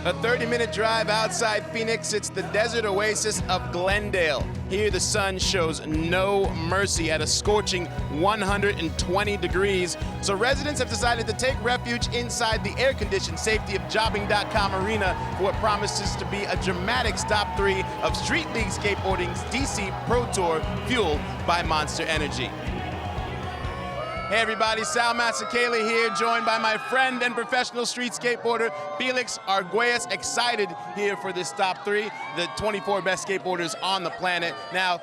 A 30-minute drive outside Phoenix, it's the desert oasis of Glendale. Here the sun shows no mercy at a scorching 120 degrees. So residents have decided to take refuge inside the air-conditioned safety of Jobbing.com Arena for what promises to be a dramatic stop 3 of Street League Skateboarding's DC Pro Tour, fueled by Monster Energy. Hey everybody, Sal Masakele here, joined by my friend and professional street skateboarder, Felix Arguelles, excited here for this top 3, the 24 best skateboarders on the planet. Now,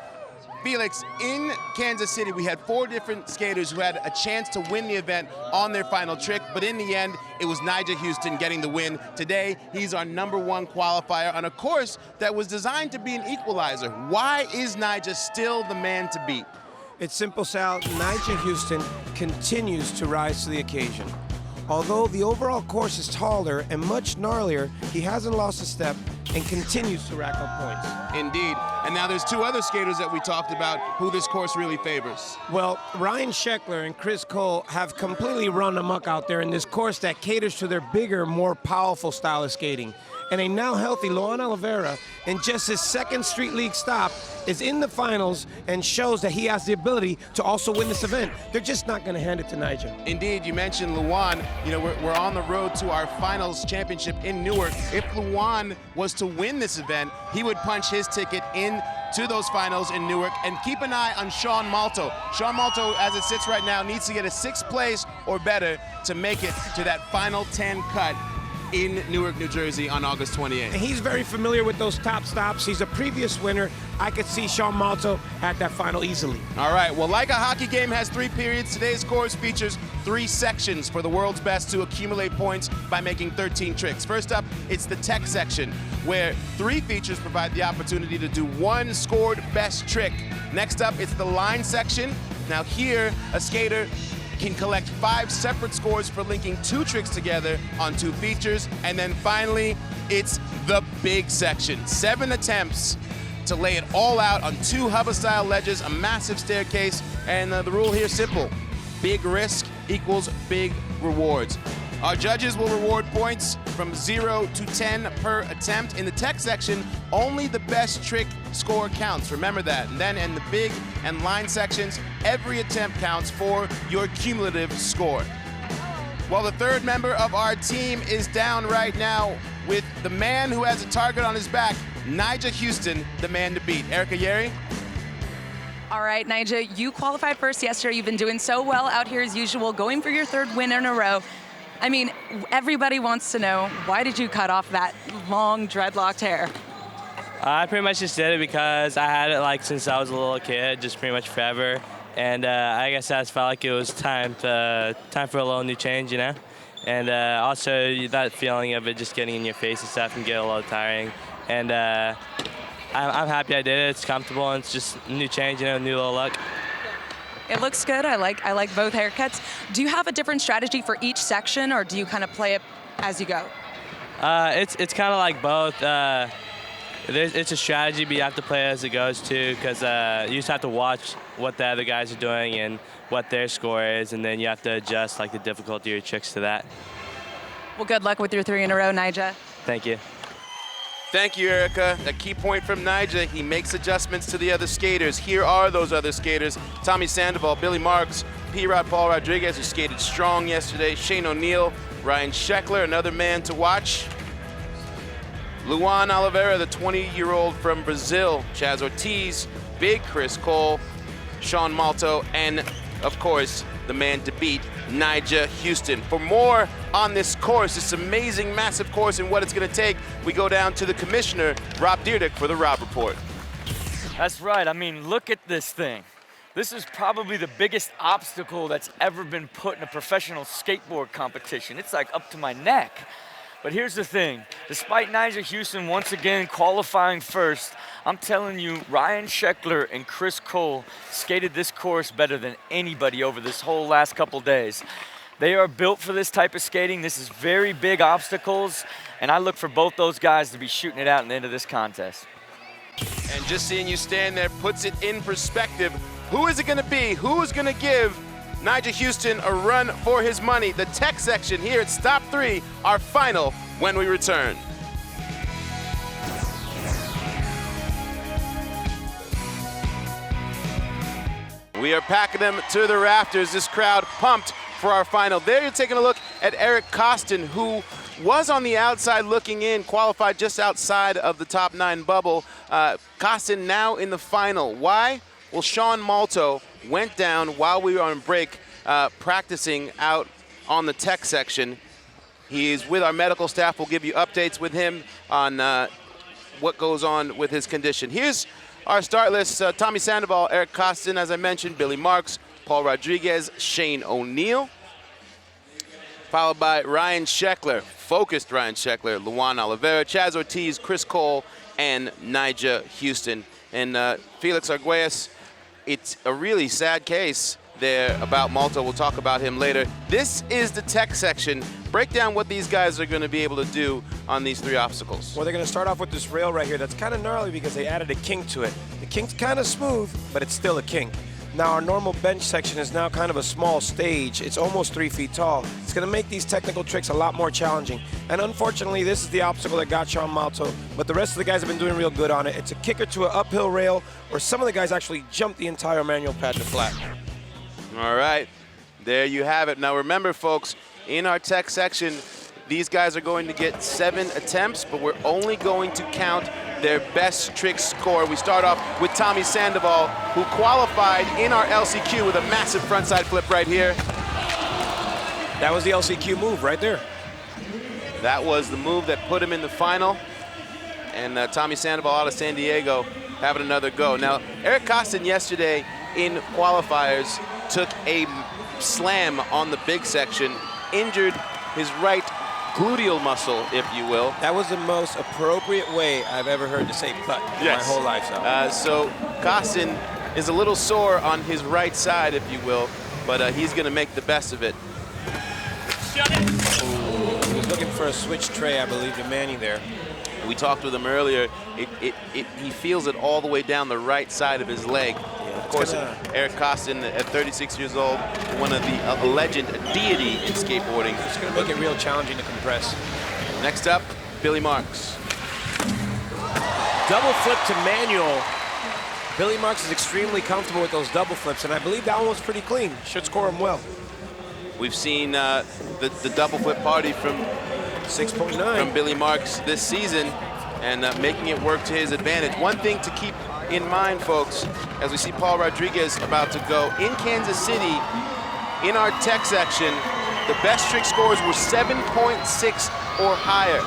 Felix, in Kansas City, we had 4 different skaters who had a chance to win the event on their final trick, but in the end, it was Nyjah Huston getting the win. Today, he's our #1 qualifier on a course that was designed to be an equalizer. Why is Nyjah still the man to beat? It's simple, Sal. Nyjah Huston continues to rise to the occasion. Although the overall course is taller and much gnarlier, he hasn't lost a step and continues to rack up points. Indeed. And now there's 2 other skaters that we talked about who this course really favors. Well, Ryan Sheckler and Chris Koch have completely run amok out there in this course that caters to their bigger, more powerful style of skating. And a now healthy Luan Oliveira, in just his 2nd Street League stop, is in the finals and shows that he has the ability to also win this event. They're just not going to hand it to Nyjah. Indeed, you mentioned Luan. You know, we're on the road to our finals championship in Newark. If Luan was to win this event, he would punch his ticket in to those finals in Newark. And keep an eye on Sean Malto. Sean Malto, as it sits right now, needs to get a 6th place or better to make it to that final 10 cut in Newark, New Jersey on August 28th. And he's very familiar with those top stops. He's a previous winner. I could see Sean Malto at that final easily. All right, well, like a hockey game has 3 periods, today's course features 3 sections for the world's best to accumulate points by making 13 tricks. First up, it's the tech section, where 3 features provide the opportunity to do 1 scored best trick. Next up, it's the line section. Now here, a skater can collect 5 separate scores for linking 2 tricks together on 2 features. And then finally, it's the big section. 7 attempts to lay it all out on 2 hubba-style ledges, a massive staircase, and the rule here is simple. Big risk equals big rewards. Our judges will reward points from 0 to 10 per attempt. In the tech section, only the best trick score counts. Remember that. And then in the big and line sections, every attempt counts for your cumulative score. Well, the 3rd member of our team is down right now with the man who has a target on his back, Nyjah Huston, the man to beat. Erica Yeri? All right, Nyjah, you qualified first yesterday. You've been doing so well out here as usual, going for your 3rd win in a row. I mean, everybody wants to know, why did you cut off that long dreadlocked hair? I pretty much just did it because I had it like since I was a little kid, just pretty much forever. And I guess I just felt like it was time for a little new change, you know? And also that feeling of it just getting in your face and stuff can get a little tiring. And I'm happy I did it. It's comfortable and it's just a new change, you know, new little look. It looks good. I like both haircuts. Do you have a different strategy for each section, or do you kind of play it as you go? It's kind of like both. It's a strategy, but you have to play as it goes too, because you just have to watch what the other guys are doing and what their score is, and then you have to adjust like the difficulty of your tricks to that. Well, good luck with your 3 in a row, Nyjah. Thank you. Thank you, Erica. A key point from Nyjah, he makes adjustments to the other skaters. Here are those other skaters. Tommy Sandoval, Billy Marks, P-Rod Paul Rodriguez, who skated strong yesterday. Shane O'Neill, Ryan Sheckler, another man to watch. Luan Oliveira, the 20-year-old from Brazil. Chaz Ortiz, big Chris Cole, Sean Malto, and, of course, the man to beat, Nyjah Huston. For more on this course, this amazing, massive course and what it's going to take, we go down to the commissioner, Rob Dyrdek, for the Rob Report. That's right. I mean, look at this thing. This is probably the biggest obstacle that's ever been put in a professional skateboard competition. It's like up to my neck. But here's the thing. Despite Nyjah Huston once again qualifying first, I'm telling you, Ryan Sheckler and Chris Cole skated this course better than anybody over this whole last couple days. They are built for this type of skating. This is very big obstacles, and I look for both those guys to be shooting it out in the end of this contest. And just seeing you stand there puts it in perspective. Who is it going to be? Who is going to give Nyjah Huston a run for his money? The tech section here at Stop 3, our final when we return. We are packing them to the rafters. This crowd pumped for our final. There you're taking a look at Eric Huston, who was on the outside looking in, qualified just outside of the top 9 bubble. Huston now in the final. Why? Well, Sean Malto went down while we were on break practicing out on the tech section. He's with our medical staff. We'll give you updates with him on what goes on with his condition. Here's our start list. Tommy Sandoval, Eric Huston, as I mentioned, Billy Marks, Paul Rodriguez, Shane O'Neill, followed by Ryan Sheckler, focused Ryan Sheckler, Luan Oliveira, Chaz Ortiz, Chris Cole, and Nyjah Huston. And Felix Arguelles, it's a really sad case there about Malto. We'll talk about him later. This is the tech section. Break down what these guys are going to be able to do on these 3 obstacles. Well, they're going to start off with this rail right here that's kind of gnarly because they added a kink to it. The kink's kind of smooth, but it's still a kink. Now, our normal bench section is now kind of a small stage. It's almost 3 feet tall. It's going to make these technical tricks a lot more challenging. And unfortunately, this is the obstacle that got Sean Malto, but the rest of the guys have been doing real good on it. It's a kicker to an uphill rail, or some of the guys actually jumped the entire manual pad to flat. All right, there you have it. Now remember, folks, in our tech section, these guys are going to get 7 attempts, but we're only going to count their best trick score. We start off with Tommy Sandoval, who qualified in our LCQ with a massive frontside flip right here. That was the LCQ move right there. That was the move that put him in the final. And Tommy Sandoval out of San Diego having another go. Now, Eric Huston yesterday in qualifiers took a slam on the big section, injured his right gluteal muscle, if you will. That was the most appropriate way I've ever heard to say putt in my whole life. So Huston is a little sore on his right side, if you will, but he's going to make the best of it. He was looking for a switch tray, I believe, to Manny there. We talked with him earlier. He feels it all the way down the right side of his leg. Of course, Eric Huston, at 36 years old, one of the a legend, a deity in skateboarding. It's going to make it real challenging to compress. Next up, Billy Marks. Double flip to manual. Billy Marks is extremely comfortable with those double flips, and I believe that one was pretty clean. Should score him well. We've seen the double flip party from 6.9 from Billy Marks this season, and making it work to his advantage. One thing to keep in mind, folks, as we see Paul Rodriguez about to go, in Kansas City, in our tech section, the best trick scores were 7.6 or higher.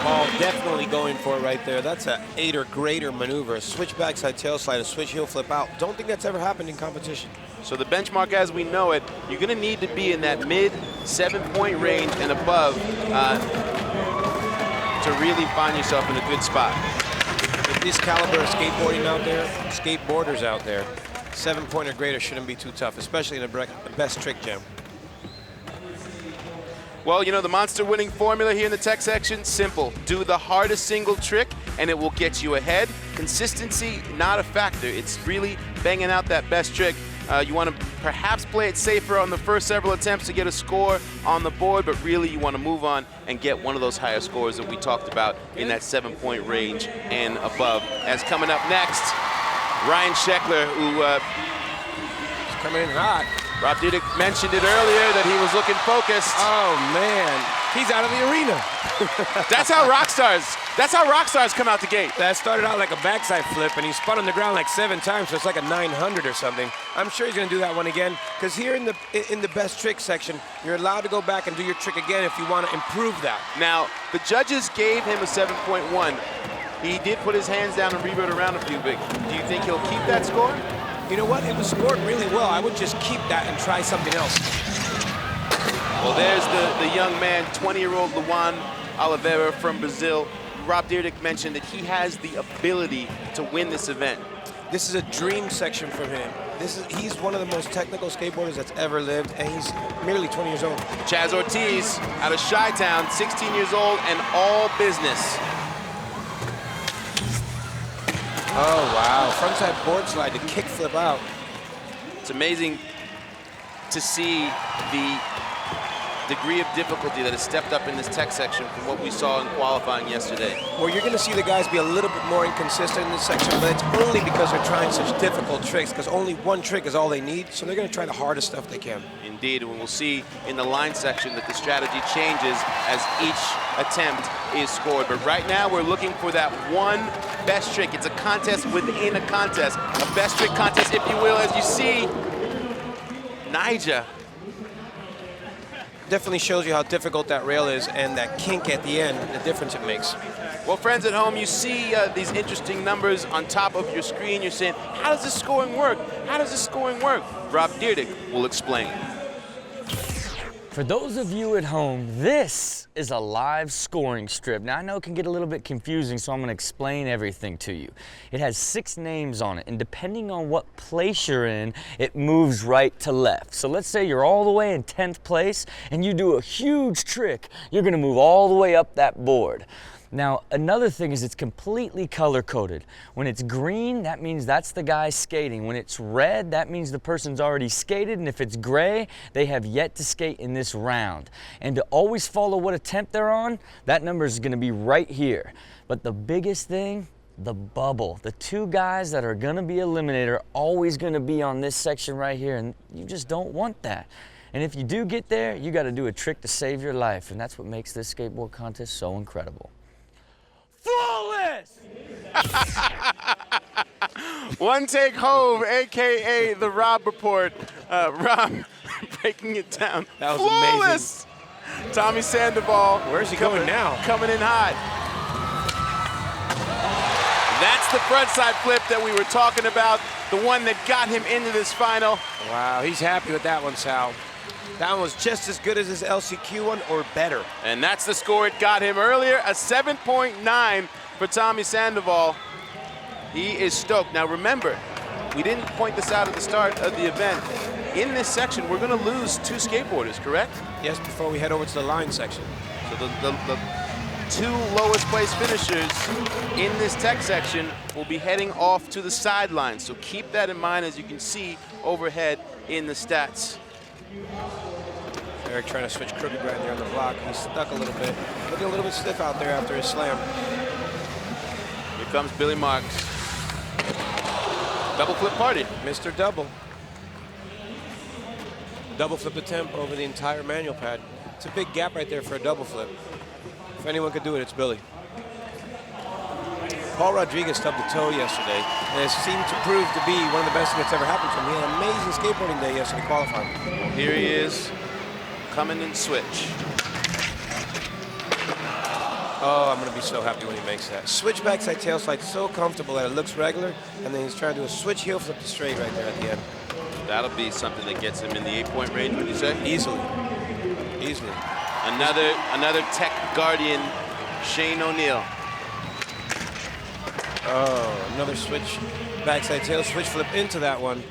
Paul definitely going for it right there. That's an 8 or greater maneuver. A switch backside tail slide, a switch heel flip out. Don't think that's ever happened in competition. So the benchmark as we know it, you're going to need to be in that mid 7-point range and above to really find yourself in a good spot. With this caliber of skateboarding out there, skateboarders out there, 7-point or greater shouldn't be too tough, especially in the best trick jam. Well, you know, the monster winning formula here in the tech section, simple. Do the hardest single trick and it will get you ahead. Consistency, not a factor. It's really banging out that best trick. You want to perhaps play it safer on the first several attempts to get a score on the board, but really you want to move on and get one of those higher scores that we talked about in that 7-point range and above. As coming up next, Ryan Sheckler, who He's coming in hot. Rob Dyrdek mentioned it earlier that he was looking focused. Oh man, he's out of the arena. That's how rock stars come out the gate. That started out like a backside flip, and he spun on the ground like 7 times, so it's like a 900 or something. I'm sure he's going to do that one again, because here in the best trick section, you're allowed to go back and do your trick again if you want to improve that. Now, the judges gave him a 7.1. He did put his hands down and reboot around a few, but do you think he'll keep that score? You know what? It was scored really well. I would just keep that and try something else. Well, there's the young man, 20-year-old Luan Oliveira from Brazil. Rob Dyrdek mentioned that he has the ability to win this event. This is a dream section for him. He's one of the most technical skateboarders that's ever lived, and he's merely 20 years old. Chaz Ortiz out of Chi-Town, 16 years old and all business. Oh, wow. Frontside board slide to kick flip out. It's amazing to see the degree of difficulty that has stepped up in this tech section from what we saw in qualifying yesterday. Well, you're going to see the guys be a little bit more inconsistent in this section, but it's only because they're trying such difficult tricks, because only one trick is all they need, so they're going to try the hardest stuff they can. Indeed, and we'll see in the line section that the strategy changes as each attempt is scored. But right now, we're looking for that one best trick. It's a contest within a contest, a best trick contest, if you will. As you see, Nyjah Definitely shows you how difficult that rail is, and that kink at the end, the difference it makes. Well, friends at home, you see these interesting numbers on top of your screen. You're saying, how does this scoring work? How does this scoring work? Rob Dyrdek will explain. For those of you at home, this is a live scoring strip. Now, I know it can get a little bit confusing, so I'm going to explain everything to you. It has 6 names on it, and depending on what place you're in, it moves right to left. So let's say you're all the way in 10th place, and you do a huge trick. You're going to move all the way up that board. Now, another thing is it's completely color-coded. When it's green, that means that's the guy skating. When it's red, that means the person's already skated, and if it's gray, they have yet to skate in this round. And to always follow what attempt they're on, that number is going to be right here. But the biggest thing, the bubble. The 2 guys that are going to be eliminated are always going to be on this section right here, and you just don't want that. And if you do get there, you got to do a trick to save your life, and that's what makes this skateboard contest so incredible. Flawless! One take home, AKA the Rob Report. Rob breaking it down. That was flawless. Amazing. Tommy Sandoval. Where's he going now? Coming in hot. That's the frontside flip that we were talking about, the one that got him into this final. Wow, he's happy with that one, Sal. That one was just as good as his LCQ one, or better. And that's the score it got him earlier, a 7.9 for Tommy Sandoval. He is stoked. Now remember, we didn't point this out at the start of the event. In this section, we're going to lose 2 skateboarders, correct? Yes, before we head over to the line section. So the 2 lowest place finishers in this tech section will be heading off to the sidelines. So keep that in mind, as you can see overhead in the stats. Eric trying to switch crooked right there on the block. He's stuck a little bit. Looking a little bit stiff out there after his slam. Here comes Billy Marks. Double flip party. Mr. Double. Double flip attempt over the entire manual pad. It's a big gap right there for a double flip. If anyone could do it, it's Billy. Paul Rodriguez stubbed a toe yesterday, and it seemed to prove to be one of the best things that's ever happened to him. He had an amazing skateboarding day yesterday qualifying. Here he is, coming in switch. Oh, I'm going to be so happy when he makes that. Switch backside tail slide, so comfortable that it looks regular, and then he's trying to do a switch heel flip to straight right there at the end. That'll be something that gets him in the 8-point range, would you say? Easily. Easily. Another tech guardian, Shane O'Neill. Oh, another switch backside tail switch flip into that one.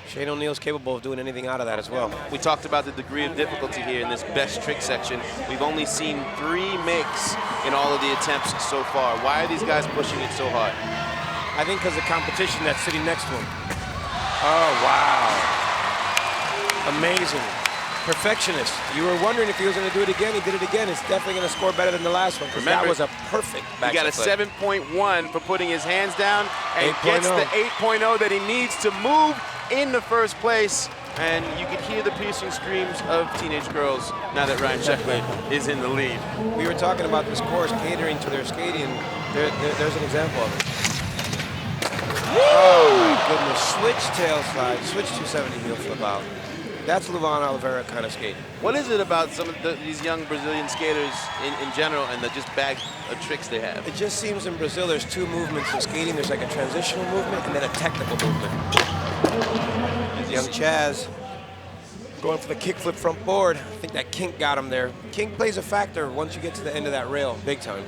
Shane O'Neill's capable of doing anything out of that as well. We talked about the degree of difficulty here in this best trick section. We've only seen 3 makes in all of the attempts so far. Why are these guys pushing it so hard? I think because of the competition that's sitting next to him. Oh, wow. Amazing. Perfectionist. You were wondering if he was going to do it again. He did it again. It's definitely going to score better than the last one. Remember, that was a perfect backside He got a flip. 7.1 for putting his hands down and 8.0. gets the 8.0 that he needs to move in the first place. And you could hear the piercing screams of teenage girls now that Ryan Sheckler is in the lead. We were talking about this course catering to their skating. There's an example of it. Oh my goodness, switch tail slide, switch 270 heel flip out. That's Luan Oliveira kind of skate. What is it about some of these young Brazilian skaters in general and the just bag of tricks they have? It just seems in Brazil there's 2 movements in skating. There's like a transitional movement and then a technical movement. Young Chaz going for the kickflip front board. I think that kink got him there. Kink plays a factor once you get to the end of that rail, big time.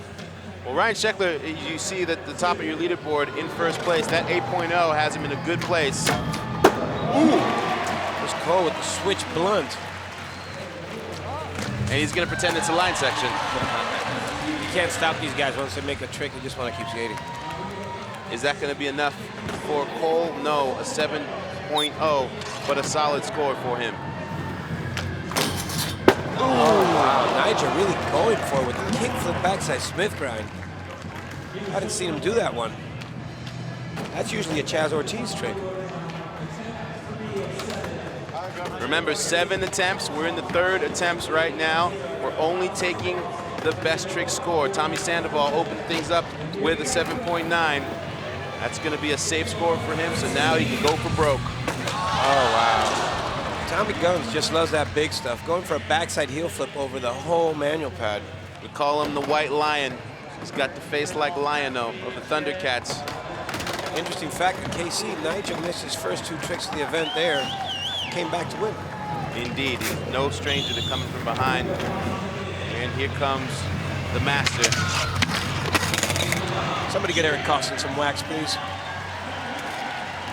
Well, Ryan Sheckler, you see that the top of your leaderboard in first place, that 8.0 has him in a good place. Ooh. There's Cole with the switch blunt. And he's going to pretend it's a line section. You can't stop these guys once they make a trick. They just want to keep skating. Is that going to be enough for Cole? No, a 7.0, but a solid score for him. Oh, Nyjah really going for it with the kickflip backside Smith grind. I hadn't seen him do that one. That's usually a Chaz Ortiz trick. Remember, 7 attempts. We're in the 3rd attempts right now. We're only taking the best trick score. Tommy Sandoval opened things up with a 7.9. That's going to be a safe score for him, so now he can go for broke. Oh, wow. Tommy Guns just loves that big stuff. Going for a backside heel flip over the whole manual pad. We call him the White Lion. He's got the face like Lion-O of the Thundercats. Interesting fact in KC, Nyjah missed his first 2 tricks of the event there. Came back to win. Indeed, he's no stranger to coming from behind. And here comes the master. Somebody get Eric Costin some wax, please.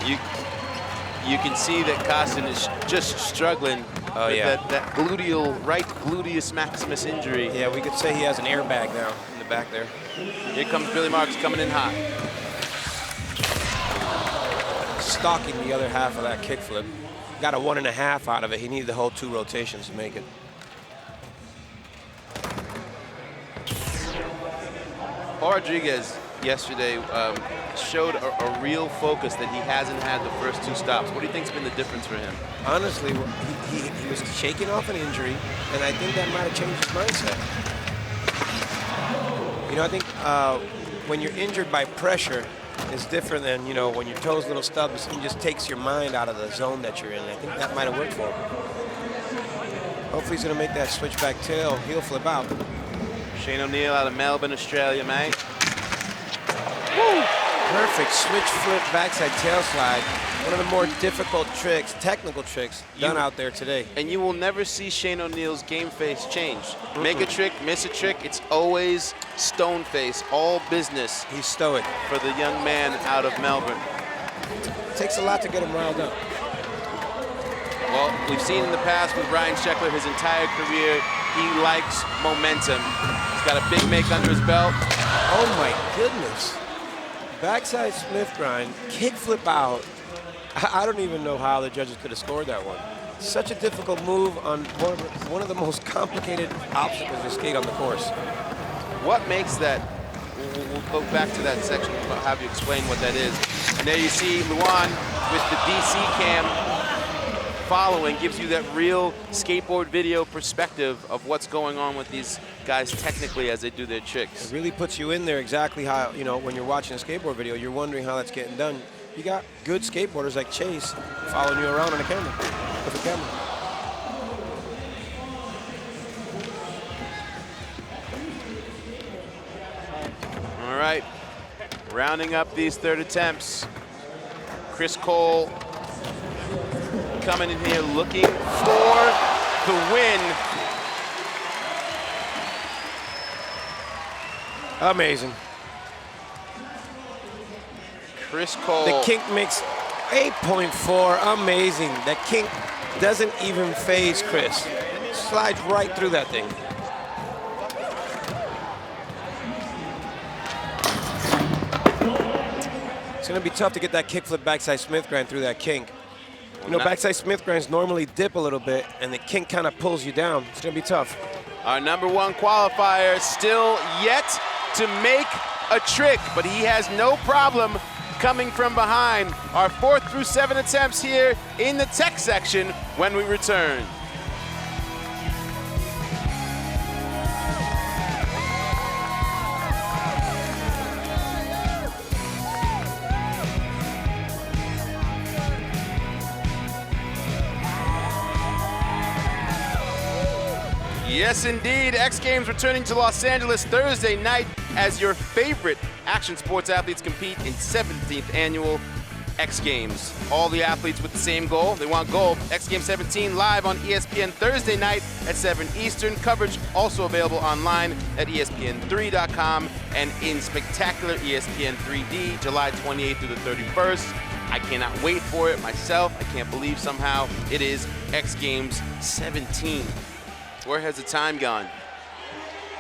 You can see that Costin is just struggling with that gluteal, right gluteus maximus injury. Yeah, we could say he has an airbag now in the back there. Here comes Billy Marks coming in hot. Stalking the other half of that kickflip. Got a 1.5 out of it. He needed the whole 2 rotations to make it. Paul Rodriguez yesterday showed a real focus that he hasn't had the first 2 stops. What do you think's been the difference for him? Honestly, he was shaking off an injury, and I think that might have changed his mindset. You know, I think when you're injured by pressure, it's different than, you know, when your toe's a little stubbed, it just takes your mind out of the zone that you're in. I think that might have worked for him. Hopefully he's going to make that switchback tail heel flip out. Shane O'Neill out of Melbourne, Australia, mate. Woo! Perfect switch flip backside tail slide. One of the more difficult tricks, technical tricks, done out there today. And you will never see Shane O'Neill's game face change. Make a trick, miss a trick, it's always stone face, all business. He's stoic. For the young man out of Melbourne. It takes a lot to get him riled up. Well, we've seen in the past with Ryan Sheckler, his entire career, he likes momentum. He's got a big make under his belt. Oh my goodness. Backside Smith grind, kick flip out. I don't even know how the judges could have scored that one. Such a difficult move on one of the most complicated obstacles to skate on the course. What makes that, we'll go back to that section, I'll have you explain what that is. And there you see Luan with the DC cam following, gives you that real skateboard video perspective of what's going on with these guys technically as they do their tricks. It really puts you in there exactly how, you know, when you're watching a skateboard video, you're wondering how that's getting done. You got good skateboarders like Chase following you around on the camera, with the camera. All right, rounding up these 3rd attempts. Chris Cole coming in here looking for the win. Amazing. Chris Cole. The kink makes 8.4, amazing. That kink doesn't even phase Chris. Slides right through that thing. It's gonna be tough to get that kickflip backside Smith grind through that kink. You know, backside Smith grinds normally dip a little bit, and the kink kind of pulls you down. It's gonna be tough. Our #1 qualifier still yet to make a trick, but he has no problem coming from behind. Our 4th through 7 attempts here in the tech section when we return. Yes, indeed. X Games returning to Los Angeles Thursday night as your favorite action sports athletes compete in 17th annual X Games. All the athletes with the same goal. They want gold. X Games 17 live on ESPN Thursday night at 7 Eastern. Coverage also available online at ESPN3.com and in spectacular ESPN 3D, July 28th through the 31st. I cannot wait for it myself. I can't believe somehow it is X Games 17. Where has the time gone?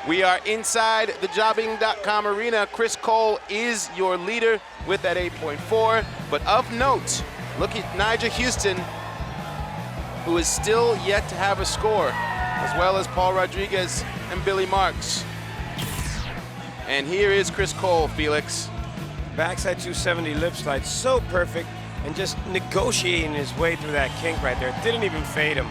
We are inside the Jobbing.com arena. Chris Cole is your leader with that 8.4. But of note, look at Nyjah Huston, who is still yet to have a score. as well as Paul Rodriguez and Billy Marks. And here is Chris Cole, Felix. Backside 270 lip slide, so perfect, and just negotiating his way through that kink right there. Didn't even fade him.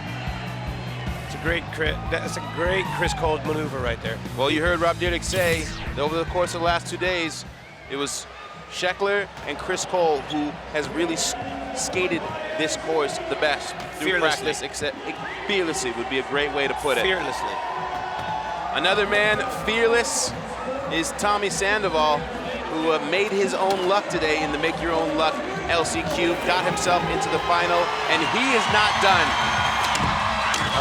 That's a great Chris Cole maneuver right there. Well, you heard Rob Dyrdek say that over the course of the last 2 days, it was Sheckler and Chris Cole who has really skated this course the best through Fearlessly. practice. Fearlessly would be a great way to put it. Fearlessly. Another man fearless is Tommy Sandoval, who made his own luck today in the Make Your Own Luck LCQ, got himself into the final, and he is not done.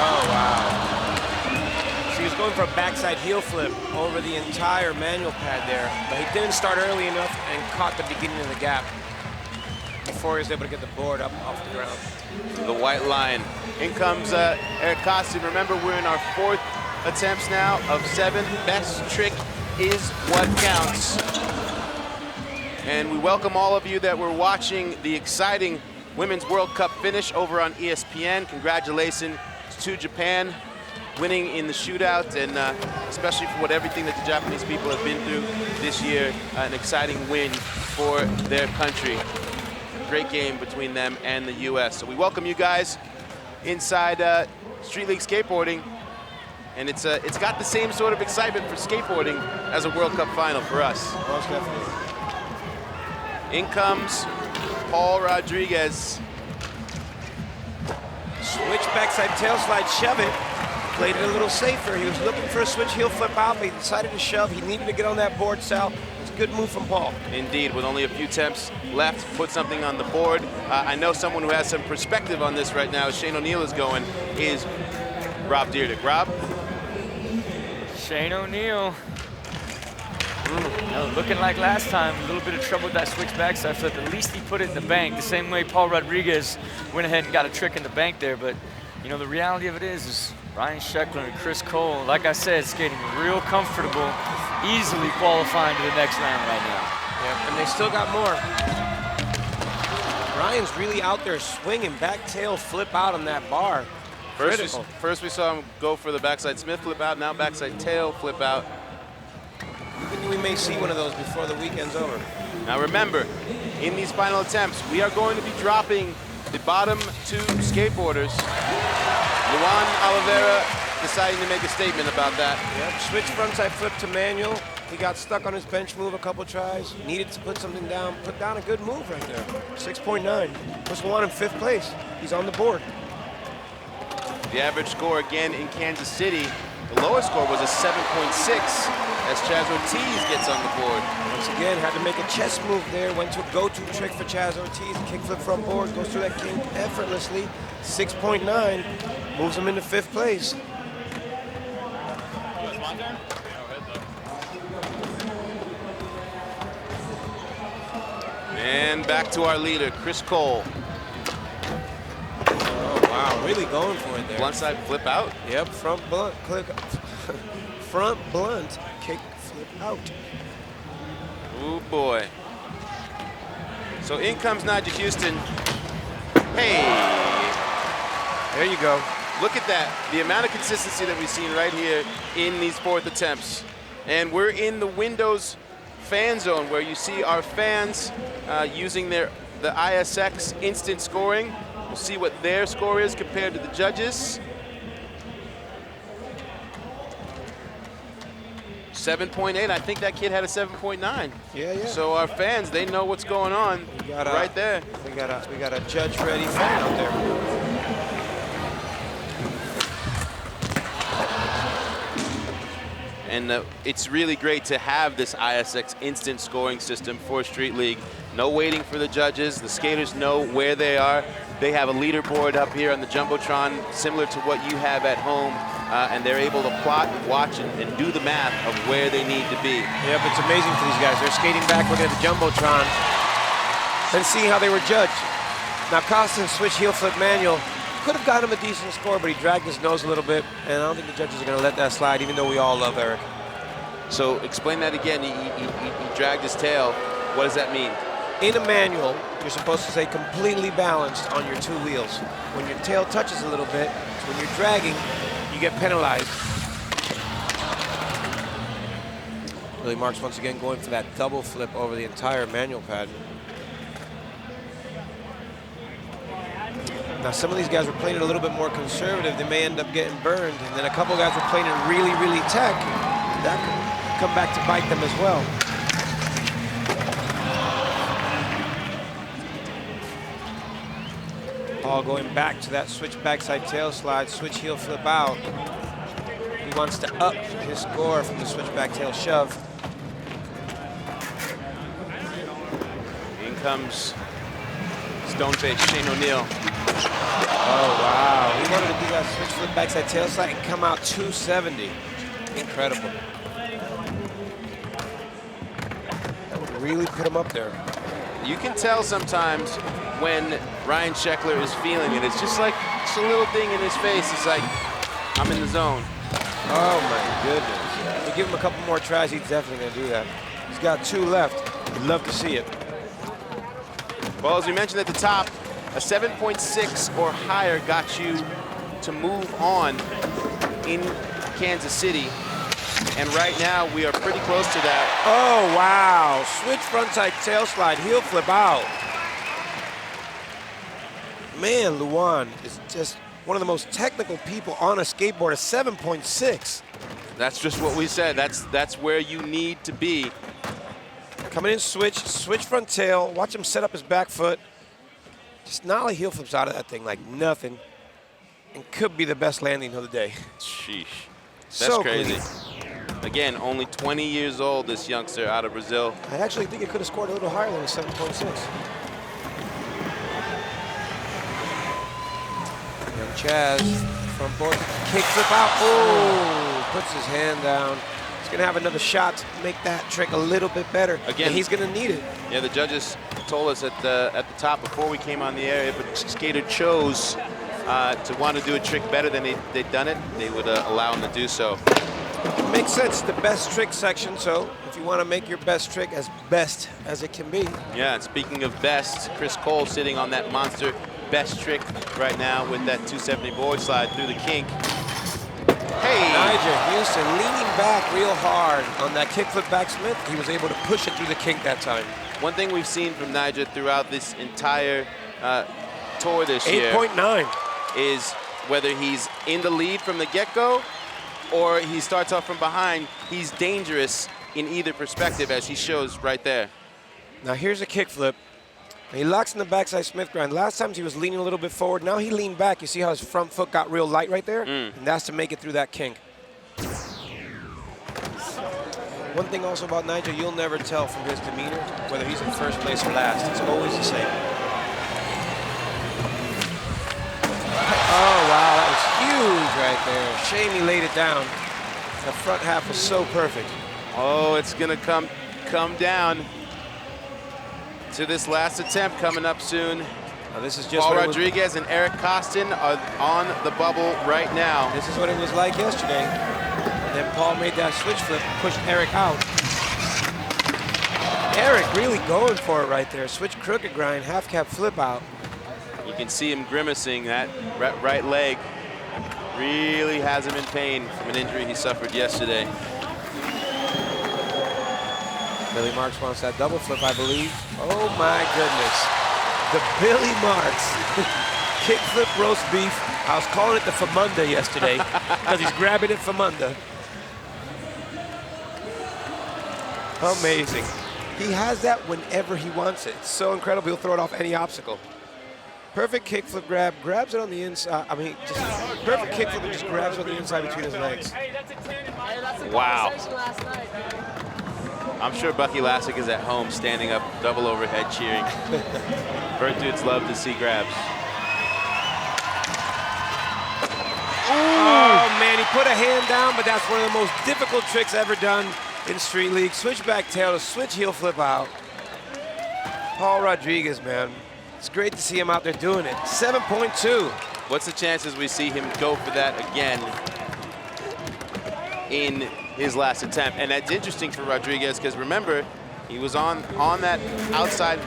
Oh, wow. So he was going for a backside heel flip over the entire manual pad there, but he didn't start early enough and caught the beginning of the gap before he was able to get the board up off the ground. The white line. In comes Eric Costume. Remember, we're in our 4th attempts now of 7. Best trick is what counts. And we welcome all of you that were watching the exciting Women's World Cup finish over on ESPN. Congratulations to Japan winning in the shootout, and especially for everything that the Japanese people have been through this year, an exciting win for their country. Great game between them and the U.S. So we welcome you guys inside Street League Skateboarding, and it's got the same sort of excitement for skateboarding as a World Cup final for us. Most definitely. In comes Paul Rodriguez. Switch backside tail slide, shove it. Played it a little safer. He was looking for a switch heel flip out, but he decided to shove. He needed to get on that board, Sal. It's a good move from Paul. Indeed, with only a few attempts left, put something on the board. I know someone who has some perspective on this right now, as Shane O'Neill is going, is Rob Dyrdek. Rob? Shane O'Neill. Looking like last time, a little bit of trouble with that switch backside flip. At least he put it in the bank, the same way Paul Rodriguez went ahead and got a trick in the bank there. But, you know, the reality of it is Ryan Sheckler and Chris Cole, like I said, skating real comfortable, easily qualifying to the next round right now. Yeah, and they still got more. Ryan's really out there swinging, back tail flip out on that bar. First we saw him go for the backside Smith flip out, now backside tail flip out. We may see one of those before the weekend's over. Now remember, in these final attempts, we are going to be dropping the bottom 2 skateboarders. Luan Oliveira deciding to make a statement about that. Yep, switch frontside flip to manual. He got stuck on his bench move a couple tries. Needed to put something down. Put down a good move right there. 6.9. Puts Luan in 5th place. He's on the board. The average score again in Kansas City, the lowest score was a 7.6 as Chaz Ortiz gets on the board. Once again, had to make a chest move there. Went to a go-to trick for Chaz Ortiz. Kickflip front board, goes through that kink effortlessly. 6.9, moves him into 5th place. And back to our leader, Chris Cole. Oh, wow, really going for it there. Blunt side flip out. Yep, front blunt, click. Front blunt, kick, flip out. Oh boy. So in comes Nyjah Huston. Hey. There you go. Look at that. The amount of consistency that we've seen right here in these 4th attempts. And we're in the Windows fan zone where you see our fans using the ISX instant scoring. We'll see what their score is compared to the judges. 7.8. I think that kid had a 7.9. Yeah. So our fans, they know what's going on right there. We got a judge-ready fan out there. And it's really great to have this ISX instant scoring system for Street League. No waiting for the judges. The skaters know where they are. They have a leaderboard up here on the Jumbotron, similar to what you have at home, and they're able to plot, watch, and do the math of where they need to be. Yep, it's amazing for these guys. They're skating back, looking at the Jumbotron, and seeing how they were judged. Now, Costin switch heel flip manual. Could have got him a decent score, but he dragged his nose a little bit, and I don't think the judges are going to let that slide, even though we all love Eric. So explain that again. He dragged his tail. What does that mean? In a manual, you're supposed to stay completely balanced on your 2 wheels. When your tail touches a little bit, so when you're dragging, you you get penalized. Billy Marks once again going for that double flip over the entire manual pad. Now some of these guys were playing it a little bit more conservative. They may end up getting burned. And then a couple guys were playing it really, really tech. That could come back to bite them as well. Paul going back to that switch backside tail slide, switch heel flip out. He wants to up his score from the switch back tail shove. In comes stone-faced Shane O'Neill. Oh, wow. He wanted to do that switch flip backside tail slide and come out 270. Incredible. That would really put him up there. You can tell sometimes when Ryan Sheckler is feeling it. It's just like just a little thing in his face. It's like, I'm in the zone. Oh, my goodness. If we give him a couple more tries, he's definitely going to do that. He's got 2 left. We'd love to see it. Well, as we mentioned at the top, a 7.6 or higher got you to move on in Kansas City. And right now, we are pretty close to that. Oh, wow. Switch frontside tail slide, heel flip out. Man, Luan is just one of the most technical people on a skateboard, a 7.6. That's just what we said. That's where you need to be. Coming in switch front tail, watch him set up his back foot. Just nollie heel flips out of that thing like nothing. And could be the best landing of the day. Sheesh. That's So crazy. clean. Again, only 20 years old, this youngster out of Brazil. I actually think it could have scored a little higher than a 7.6. Young Chaz, front board, kick flip out. Oh, puts his hand down. He's gonna have another shot to make that trick a little bit better. Again, and he's gonna need it. Yeah, the judges told us at the top before we came on the air, if a skater chose to want to do a trick better than they'd done it, they would allow him to do so. It makes sense, the best trick section, so if you want to make your best trick as best as it can be. Yeah, and speaking of best, Chris Cole sitting on that monster best trick right now with that 270 board slide through the kink. Hey! Nyjah Huston leaning back real hard on that kickflip back Smith. He was able to push it through the kink that time. One thing we've seen from Nyjah throughout this entire tour this year 8.9 is whether he's in the lead from the get-go or he starts off from behind, he's dangerous in either perspective, as he shows right there. Now here's a kickflip. He locks in the backside Smith grind. Last time he was leaning a little bit forward. Now he leaned back. You see how his front foot got real light right there? And that's to make it through that kink. One thing also about Nyjah, you'll never tell from his demeanor whether he's in first place or last. It's always the same. Oh, wow, that was huge right there. Shame he laid it down. The front half was so perfect. Oh, it's gonna come down to this last attempt coming up soon. Now this is just Paul what Rodriguez and Eric Costin are on the bubble right now. This is what it was like yesterday. And then Paul made that switch flip and pushed Eric out. Eric really going for it right there. Switch crooked grind, half cap flip out. You can see him grimacing. That right leg really has him in pain from an injury he suffered yesterday. Billy Marks wants that double flip, I believe. Oh my goodness. The Billy Marks kick flip roast beef. I was calling it the Famunda yesterday because he's grabbing it Famunda. Amazing. He has that whenever he wants it. It's so incredible. He'll throw it off any obstacle. Perfect kick flip grab, grabs it on the inside. I mean, just perfect kick flip and just grabs it on the inside between his legs. Wow. I'm sure Bucky Lassick is at home standing up, double overhead cheering. Vert dudes love to see grabs. Oh man, he put a hand down, but that's one of the most difficult tricks ever done in Street League. Switch back tail to switch heel flip out. Paul Rodriguez, man. It's great to see him out there doing it. 7.2. What's the chances we see him go for that again in his last attempt? And that's interesting for Rodriguez because remember, he was on that outside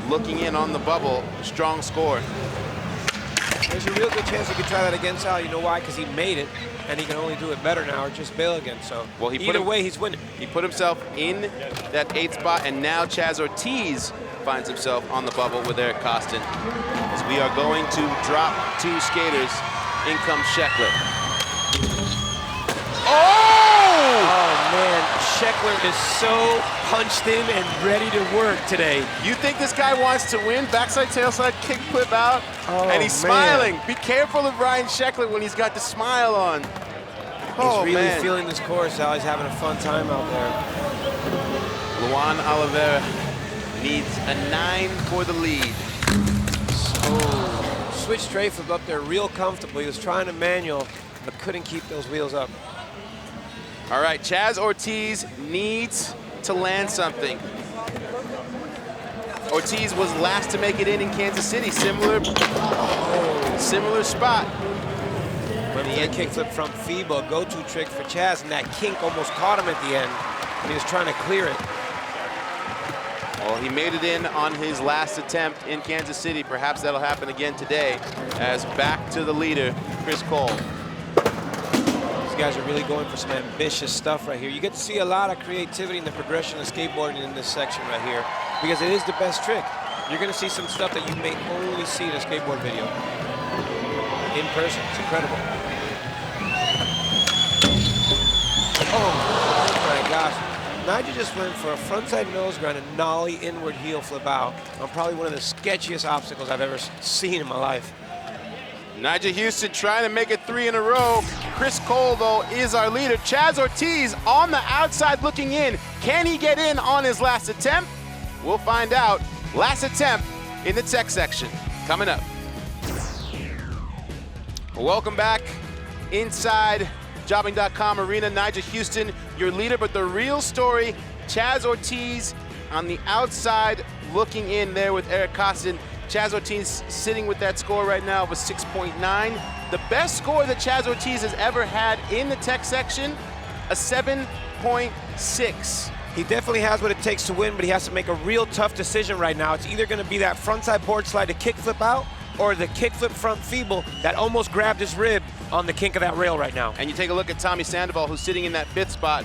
looking in on the bubble, strong score. There's a real good chance he could try that again, Sal. You know why? Because he made it, and he can only do it better now or just bail again. So Well, either way, he's winning. He put himself in that 8th spot, and now Chaz Ortiz finds himself on the bubble with Eric Huston. As we are going to drop 2 skaters, in comes Sheckler. Oh, man, Sheckler is so punched in and ready to work today. You think this guy wants to win? Backside, tailside, kick flip out, and he's man. smiling. Be careful of Ryan Sheckler when he's got the smile on. He's really feeling this course, Sal. He's having a fun time out there. Luan Oliveira needs a 9 for the lead. Oh, switch tray flip up there real comfortable. He was trying to manual, but couldn't keep those wheels up. All right, Chaz Ortiz needs to land something. Ortiz was last to make it in Kansas City. Similar spot. Went for the kickflip from FIBA, go-to trick for Chaz, and that kink almost caught him at the end when he was trying to clear it. Well, he made it in on his last attempt in Kansas City. Perhaps that'll happen again today, as back to the leader, Chris Cole. These guys are really going for some ambitious stuff right here. You get to see a lot of creativity in the progression of skateboarding in this section right here, because it is the best trick. You're going to see some stuff that you may only see in a skateboard video. In person, it's incredible. Oh my gosh. Nyjah just went for a frontside nose grind and nollie inward heel flip out on probably one of the sketchiest obstacles I've ever seen in my life. Nyjah Huston trying to make it 3 in a row. Chris Cole, though, is our leader. Chaz Ortiz on the outside looking in. Can he get in on his last attempt? We'll find out. Last attempt in the tech section. Coming up. Welcome back inside Jobbing.com Arena. Nyjah Huston, your leader, but the real story, Chaz Ortiz on the outside looking in there with Eric Huston. Chaz Ortiz sitting with that score right now of a 6.9. The best score that Chaz Ortiz has ever had in the tech section, a 7.6. He definitely has what it takes to win, but he has to make a real tough decision right now. It's either going to be that frontside board slide to kickflip out, or the kickflip front feeble that almost grabbed his rib on the kink of that rail right now. And you take a look at Tommy Sandoval, who's sitting in that 5th spot.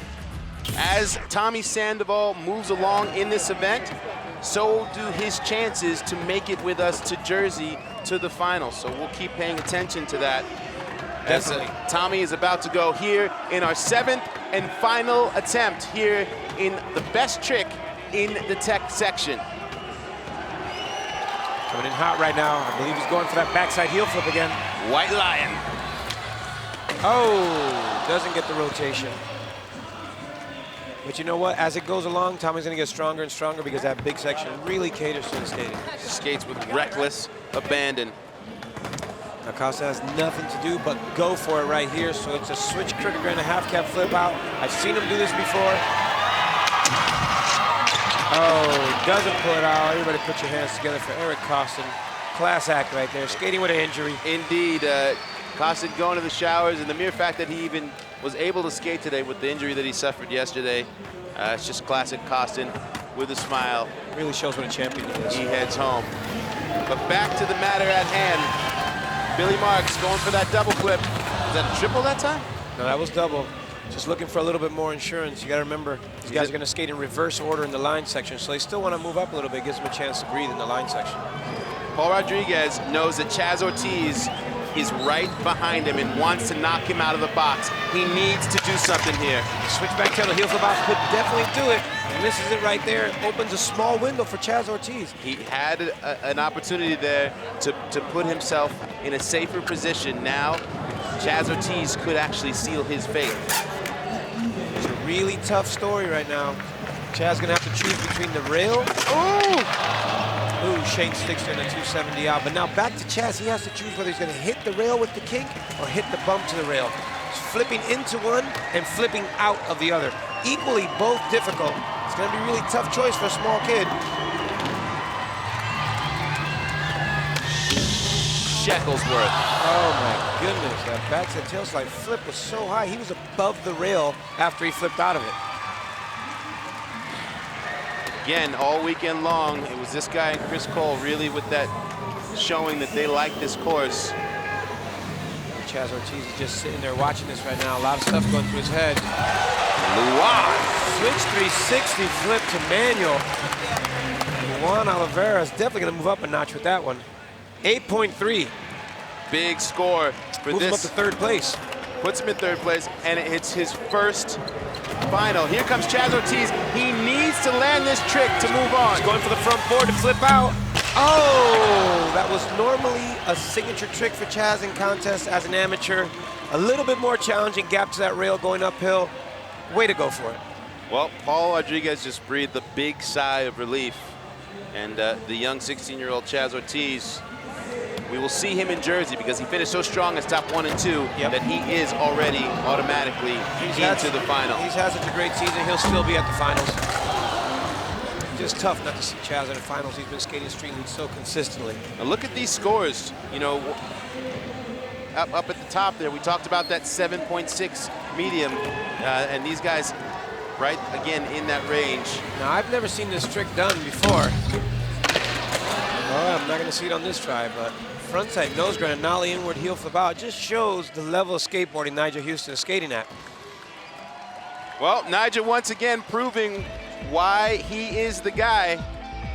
As Tommy Sandoval moves along in this event, so do his chances to make it with us to Jersey to the final. So we'll keep paying attention to that. Definitely. As Tommy is about to go here in our 7th and final attempt here in the best trick in the tech section. Coming in hot right now. I believe he's going for that backside heel flip again. White Lion. Oh, doesn't get the rotation. But you know what? As it goes along, Tommy's going to get stronger and stronger because that big section really caters to the skating. Skates with reckless abandon. Now Costa has nothing to do but go for it right here. So it's a switch cricket and a half cab flip out. I've seen him do this before. Oh, doesn't pull it out. Everybody put your hands together for Eric Costin. Class act right there, skating with an injury. Indeed, Costin going to the showers, and the mere fact that he even was able to skate today with the injury that he suffered yesterday, it's just classic Costin with a smile. Really shows what a champion he is. He heads home. But back to the matter at hand. Billy Marks going for that double flip. Is that a triple that time? No, that was double. Just looking for a little bit more insurance. You got to remember, these guys are going to skate in reverse order in the line section, so they still want to move up a little bit, gives them a chance to breathe in the line section. Paul Rodriguez knows that Chaz Ortiz is right behind him and wants to knock him out of the box. He needs to do something here. Switch back tail to heel flip out could definitely do it. And this is it right there. It opens a small window for Chaz Ortiz. He had an opportunity there to put himself in a safer position. Now, Chaz Ortiz could actually seal his fate. It's a really tough story right now. Chaz gonna have to choose between the rail. Ooh, Shane sticks in a 270 out. But now back to Chaz. He has to choose whether he's gonna hit the rail with the kink or hit the bump to the rail. He's flipping into one and flipping out of the other. Equally both difficult. It's gonna be a really tough choice for a small kid. Shacklesworth. Oh my goodness, that backside tail slide flip was so high. He was above the rail after he flipped out of it. Again, all weekend long, it was this guy and Chris Cole really with that showing that they like this course. Chaz Ortiz is just sitting there watching this right now. A lot of stuff going through his head. Luan. Switch 360 flip to manual. Luan Oliveira is definitely going to move up a notch with that one. 8.3. Big score for Moves him up this. to third place. Puts him in third place, and it's his first final. Here comes Chaz Ortiz. He needs to land this trick to move on. He's going for the front board to flip out. Oh, that was normally a signature trick for Chaz in contests as an amateur. A little bit more challenging, gap to that rail going uphill. Way to go for it. Well, Paul Rodriguez just breathed a big sigh of relief. And the young 16-year-old Chaz Ortiz, we will see him in Jersey because he finished so strong as top 1 and 2 that he is already automatically into the final. He's had such a great season, he'll still be at the finals. Just tough not to see Chaz in the finals. He's been skating Street League so consistently. Now look at these scores. You know, up at the top there, we talked about that 7.6 medium, and these guys, right, again, in that range. Now, I've never seen this trick done before. Well, I'm not gonna see it on this try, but frontside nose grind and nollie inward heel flip out just shows the level of skateboarding Nyjah Huston is skating at. Well, Nyjah once again proving why he is the guy,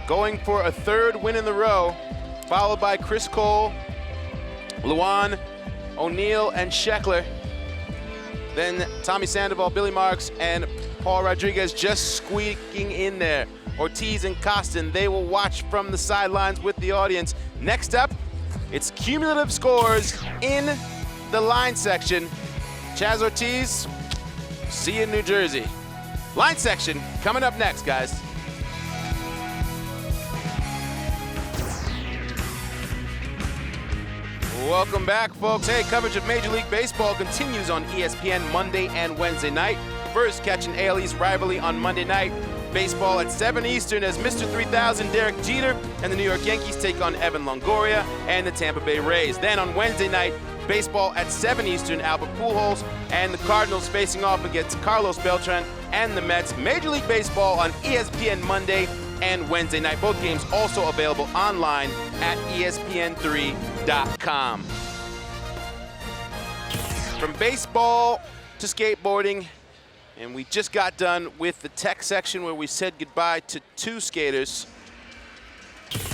going for a third win in the row, followed by Chris Cole, Luan, O'Neill, and Sheckler. Then Tommy Sandoval, Billy Marks, and Paul Rodriguez just squeaking in there. Ortiz and Huston, they will watch from the sidelines with the audience. Next up, it's cumulative scores in the line section. Chaz Ortiz, see you in New Jersey. Line section coming up next, guys. Welcome back, folks. Hey, coverage of Major League Baseball continues on ESPN Monday and Wednesday night. First, catching ALE's rivalry on Monday night. Baseball at 7 Eastern as Mr. 3000 Derek Jeter and the New York Yankees take on Evan Longoria and the Tampa Bay Rays. Then on Wednesday night, baseball at 7 Eastern, Albert Pujols and the Cardinals facing off against Carlos Beltran and the Mets. Major League Baseball on ESPN Monday and Wednesday night. Both games also available online at ESPN3.com. From baseball to skateboarding, and we just got done with the tech section where we said goodbye to 2 skaters.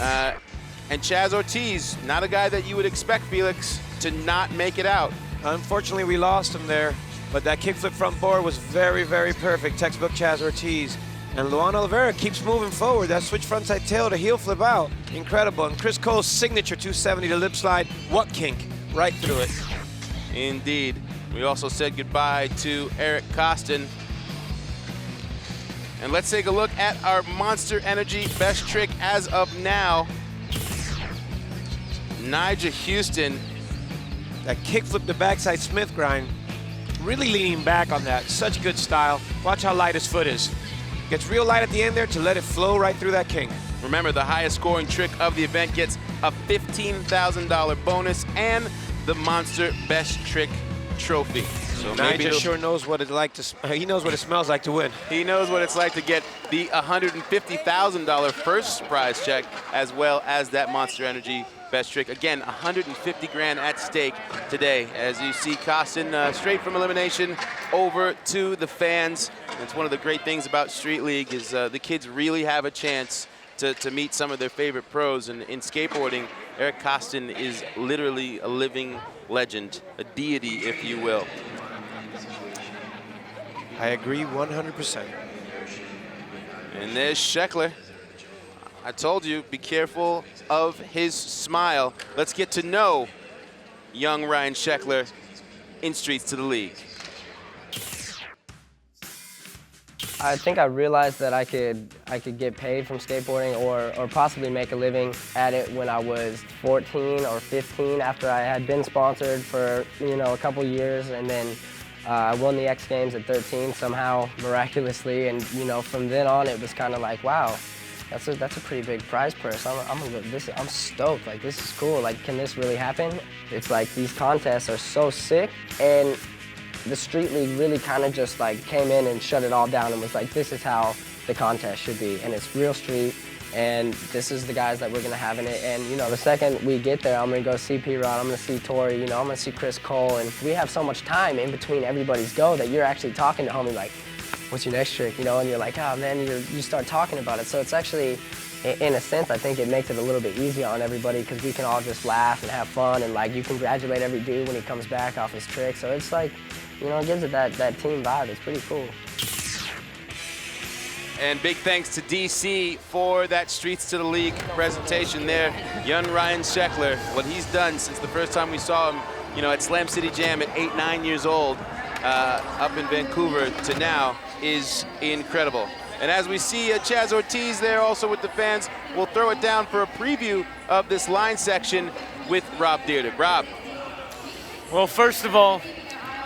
And Chaz Ortiz, not a guy that you would expect, Felix, to not make it out. Unfortunately, we lost him there, but that kickflip front board was very, very perfect. Textbook Chaz Ortiz. And Luan Oliveira keeps moving forward. That switch frontside tail to heel flip out. Incredible. And Chris Cole's signature 270 to lip slide. What kink? Right through it. Indeed. We also said goodbye to Eric Huston. And let's take a look at our Monster Energy best trick as of now. Nyjah Huston. That kickflip to backside Smith grind. Really leaning back on that. Such good style. Watch how light his foot is. Gets real light at the end there to let it flow right through that kink. Remember, the highest scoring trick of the event gets a $15,000 bonus and the Monster Best Trick trophy. So maybe Nyjah sure knows what it's like to. He knows what it smells like to win. he knows what it's like to get the $150,000 first prize check, as well as that Monster Energy Best Trick. Again, 150 grand at stake today, as you see Huston straight from elimination over to the fans. That's one of the great things about Street League is the kids really have a chance to meet some of their favorite pros. And in skateboarding, Eric Huston is literally a living legend, a deity, if you will. I agree 100%. And there's Sheckler. I told you, be careful of his smile. Let's get to know young Ryan Sheckler in Streets to the League. I think I realized that I could get paid from skateboarding or possibly make a living at it when I was 14 or 15 after I had been sponsored for, a couple years, and then I won the X Games at 13 somehow, miraculously, and from then on it was kind of like, wow, that's a pretty big prize purse. I'm stoked. Like, this is cool. Like, can this really happen? It's like these contests are so sick, and the Street League really kind of just like came in and shut it all down and was like, this is how the contest should be. And it's real street, And this is the guys that we're gonna have in it. And you know, the second we get there, I'm gonna go see P-Rod, I'm gonna see Tori, you know, I'm gonna see Chris Cole, and we have so much time in between everybody's go that you're actually talking to homie like, what's your next trick, you know, and you're like, oh man, you start talking about it. So it's actually, in a sense, I think it makes it a little bit easier on everybody because we can all just laugh and have fun, and like you congratulate every dude when he comes back off his trick. So it's like, you know, it gives it that team vibe. It's pretty cool. And big thanks to DC for that Streets to the League presentation there. Young Ryan Sheckler, what he's done since the first time we saw him, you know, at Slam City Jam at 8, 9 years old, up in Vancouver to now is incredible. And as we see Chaz Ortiz there also with the fans, we'll throw it down for a preview of this line section with Rob Dearden. Rob. Well, first of all,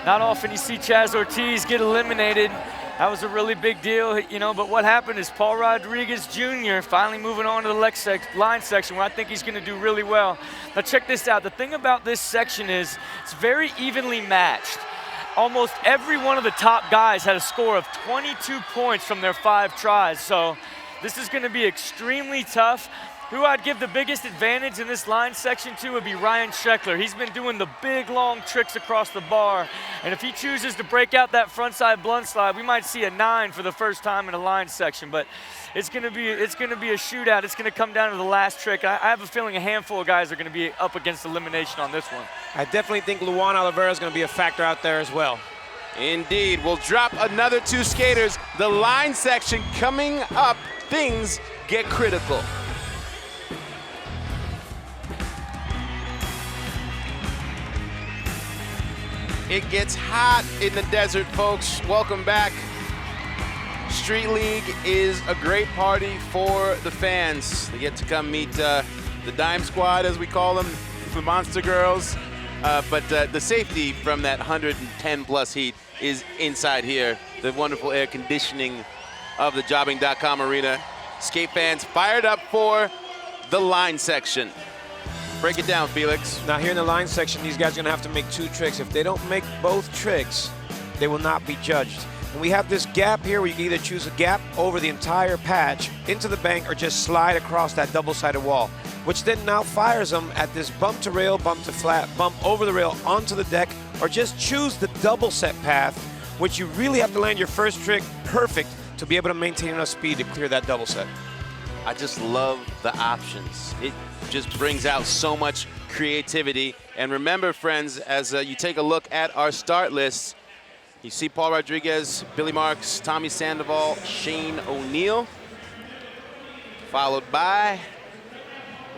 not often you see Chaz Ortiz get eliminated. That was a really big deal, you know, but what happened is Paul Rodriguez Jr. finally moving on to the line section where I think he's gonna do really well. Now check this out. The thing about this section is it's very evenly matched. Almost every one of the top guys had a score of 22 points from their 5 tries, so this is gonna be extremely tough. Who I'd give the biggest advantage in this line section to would be Ryan Sheckler. He's been doing the big, long tricks across the bar. And if he chooses to break out that frontside blunt slide, we might see a 9 for the first time in a line section. But it's gonna be a shootout. It's gonna come down to the last trick. I have a feeling a handful of guys are gonna be up against elimination on this one. I definitely think Luan Oliveira is going to be a factor out there as well. Indeed, we'll drop another 2 skaters. The line section coming up, things get critical. It gets hot in the desert, folks. Welcome back. Street League is a great party for the fans. They get to come meet the Dime Squad, as we call them, the Monster Girls. But the safety from that 110-plus heat is inside here. The wonderful air conditioning of the Jobbing.com arena. Skate fans fired up for the line section. Break it down, Felix. Now here in the line section, these guys are gonna have to make 2 tricks. If they don't make both tricks, they will not be judged. And we have this gap here where you can either choose a gap over the entire patch into the bank or just slide across that double-sided wall, which then now fires them at this bump to rail, bump to flat, bump over the rail onto the deck, or just choose the double set path, which you really have to land your first trick perfect to be able to maintain enough speed to clear that double set. I just love the options. It just brings out so much creativity. And remember, friends, as you take a look at our start list, you see Paul Rodriguez, Billy Marks, Tommy Sandoval, Shane O'Neill, followed by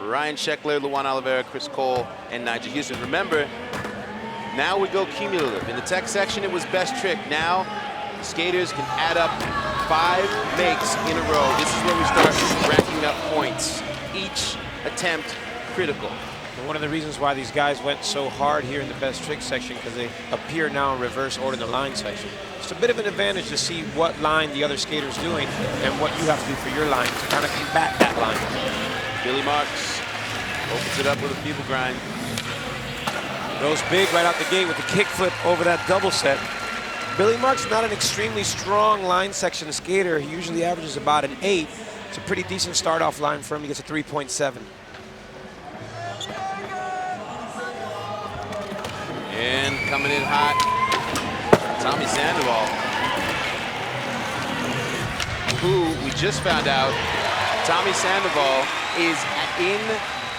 Ryan Sheckler, Luan Oliveira, Chris Cole, and Nyjah Huston. Remember, now we go cumulative. In the tech section, it was best trick. Now, skaters can add up 5 makes in a row. This is where we start racking up points. Each attempt critical. And one of the reasons why these guys went so hard here in the best trick section, because they appear now in reverse order in the line section. It's a bit of an advantage to see what line the other skater's doing and what you have to do for your line to kind of combat that line. Billy Marks opens it up with a feeble grind. Goes big right out the gate with the kickflip over that double set. Billy Marks not an extremely strong line section skater. He usually averages about an 8. It's a pretty decent start off line for him. He gets a 3.7. And coming in hot, Tommy Sandoval, who we just found out, Tommy Sandoval is in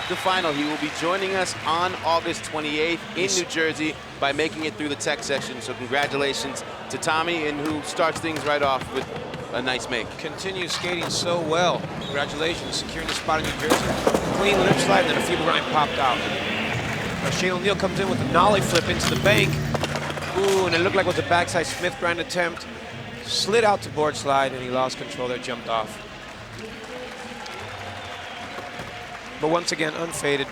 the final. He will be joining us on August 28th in New Jersey by making it through the tech section. So congratulations to Tommy, and who starts things right off with a nice make. Continues skating so well. Congratulations, securing the spot in New Jersey. Clean lip slide, and then a feeble grind popped out. Now Shane O'Neill comes in with a nollie flip into the bank. Ooh, and it looked like it was a backside Smith grind attempt. Slid out to board slide, and he lost control there, jumped off. But once again, unfaded.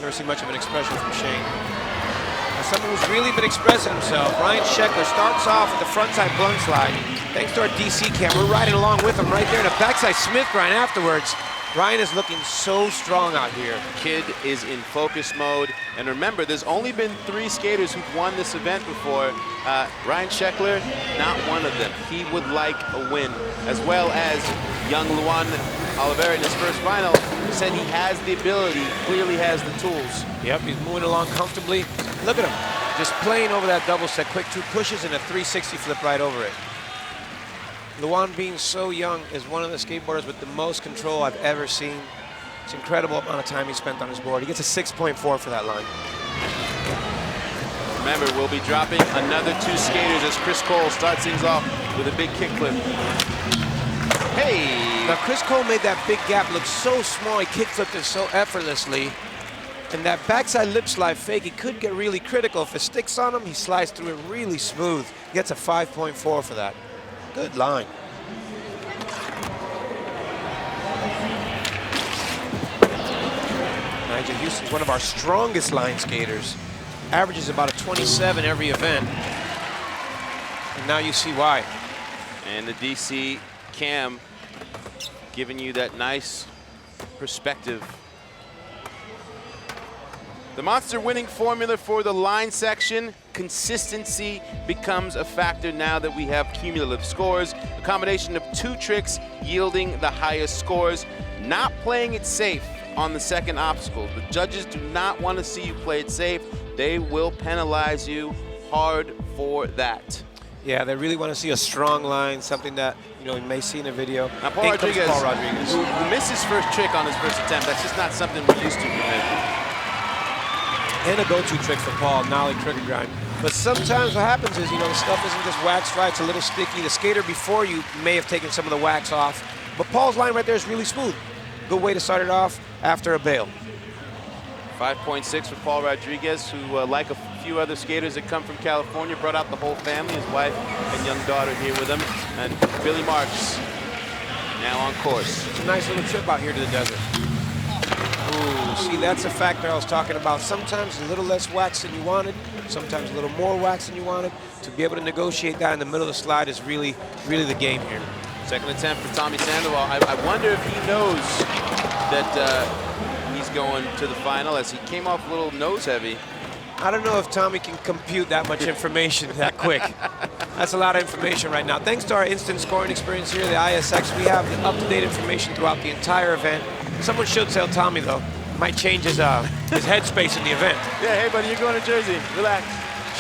Never seen much of an expression from Shane. Now someone who's really been expressing himself, Ryan Sheckler, starts off with the frontside blunt slide. Thanks to our DC cam, we're riding along with him right there in a backside Smith grind afterwards. Ryan is looking so strong out here. Kid is in focus mode. And remember, there's only been 3 skaters who've won this event before. Ryan Sheckler, not one of them. He would like a win, as well as young Luan Oliveira in his first final, who said he has the ability, clearly has the tools. Yep, he's moving along comfortably. Look at him, just playing over that double set, quick 2 pushes and a 360 flip right over it. Luan, being so young, is one of the skateboarders with the most control I've ever seen. It's an incredible amount of time he spent on his board. He gets a 6.4 for that line. Remember, we'll be dropping another 2 skaters as Chris Cole starts things off with a big kickflip. Hey! Now, Chris Cole made that big gap look so small. He kickflipped it so effortlessly. And that backside lip slide fake, he could get really critical. If it sticks on him, he slides through it really smooth. He gets a 5.4 for that. Good line. Nyjah Huston's one of our strongest line skaters. Averages about a 27 every event. And now you see why. And the DC cam giving you that nice perspective. The monster winning formula for the line section, consistency becomes a factor now that we have cumulative scores. A combination of 2 tricks yielding the highest scores. Not playing it safe on the second obstacle. The judges do not want to see you play it safe. They will penalize you hard for that. Yeah, they really want to see a strong line, something that you may see in a video. Now, Paul Rodriguez, who missed his first trick on his first attempt, that's just not something we're used to from him. And a go-to trick for Paul, nollie trigger grind. But sometimes what happens is, the stuff isn't just waxed right, it's a little sticky. The skater before you may have taken some of the wax off. But Paul's line right there is really smooth. Good way to start it off after a bail. 5.6 for Paul Rodriguez, who, like a few other skaters that come from California, brought out the whole family, his wife and young daughter here with him. And Billy Marks now on course. It's a nice little trip out here to the desert. Ooh, see, that's a factor I was talking about. Sometimes a little less wax than you wanted, sometimes a little more wax than you wanted. To be able to negotiate that in the middle of the slide is really, really the game here. Second attempt for Tommy Sandoval. I wonder if he knows that he's going to the final, as he came off a little nose heavy. I don't know if Tommy can compute that much information that quick. That's a lot of information right now. Thanks to our instant scoring experience here, the ISX, we have the up-to-date information throughout the entire event. Someone should tell Tommy, though. Might change his headspace in the event. Yeah, hey, buddy, you're going to Jersey. Relax.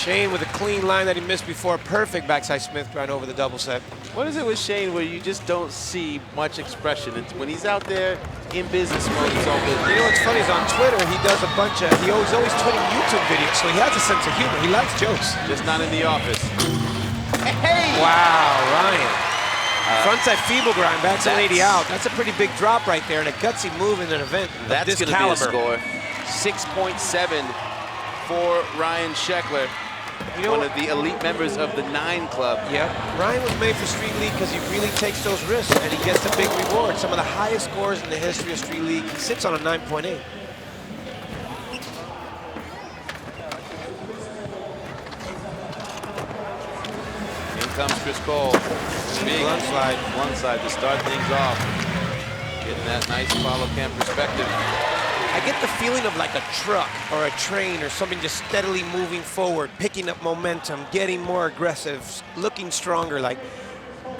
Shane with a clean line that he missed before. Perfect backside Smith grind over the double set. What is it with Shane where you just don't see much expression? It's when he's out there in business mode, it's all good. You know what's funny is on Twitter, he does a bunch of, he's always tweeting YouTube videos, so he has a sense of humor. He likes jokes. Just not in the office. Hey! Wow, Ryan. Frontside feeble grind, backside 80 out. That's a pretty big drop right there, and a gutsy move in an event of that's this gonna caliber. Be a score. 6.7 for Ryan Sheckler. One of the elite members of the 9 Club. Yep. Ryan was made for Street League because he really takes those risks and he gets the big reward. Some of the highest scores in the history of Street League. He sits on a 9.8. In comes Chris Cole. Big one side to start things off. Getting that nice follow cam perspective. I get the feeling of like a truck or a train or something just steadily moving forward, picking up momentum, getting more aggressive, looking stronger. Like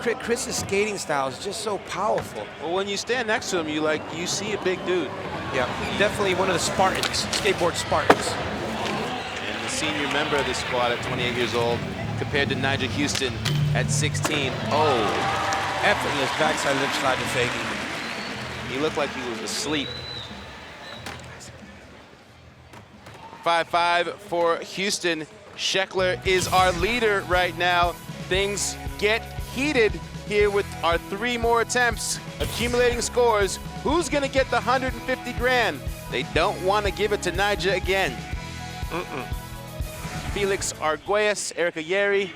Chris's skating style is just so powerful. Well, when you stand next to him, you see a big dude. Yeah, definitely one of the Spartans, skateboard Spartans. And the senior member of the squad at 28 years old, compared to Nyjah Huston at 16. Oh, effortless backside lip slide to faking. He looked like he was asleep. 5-5 for Huston. Sheckler is our leader right now. Things get heated here with our 3 more attempts, accumulating scores. Who's gonna get the 150 grand? They don't want to give it to Nyjah again. Felix Arguelles, Erica Yeri,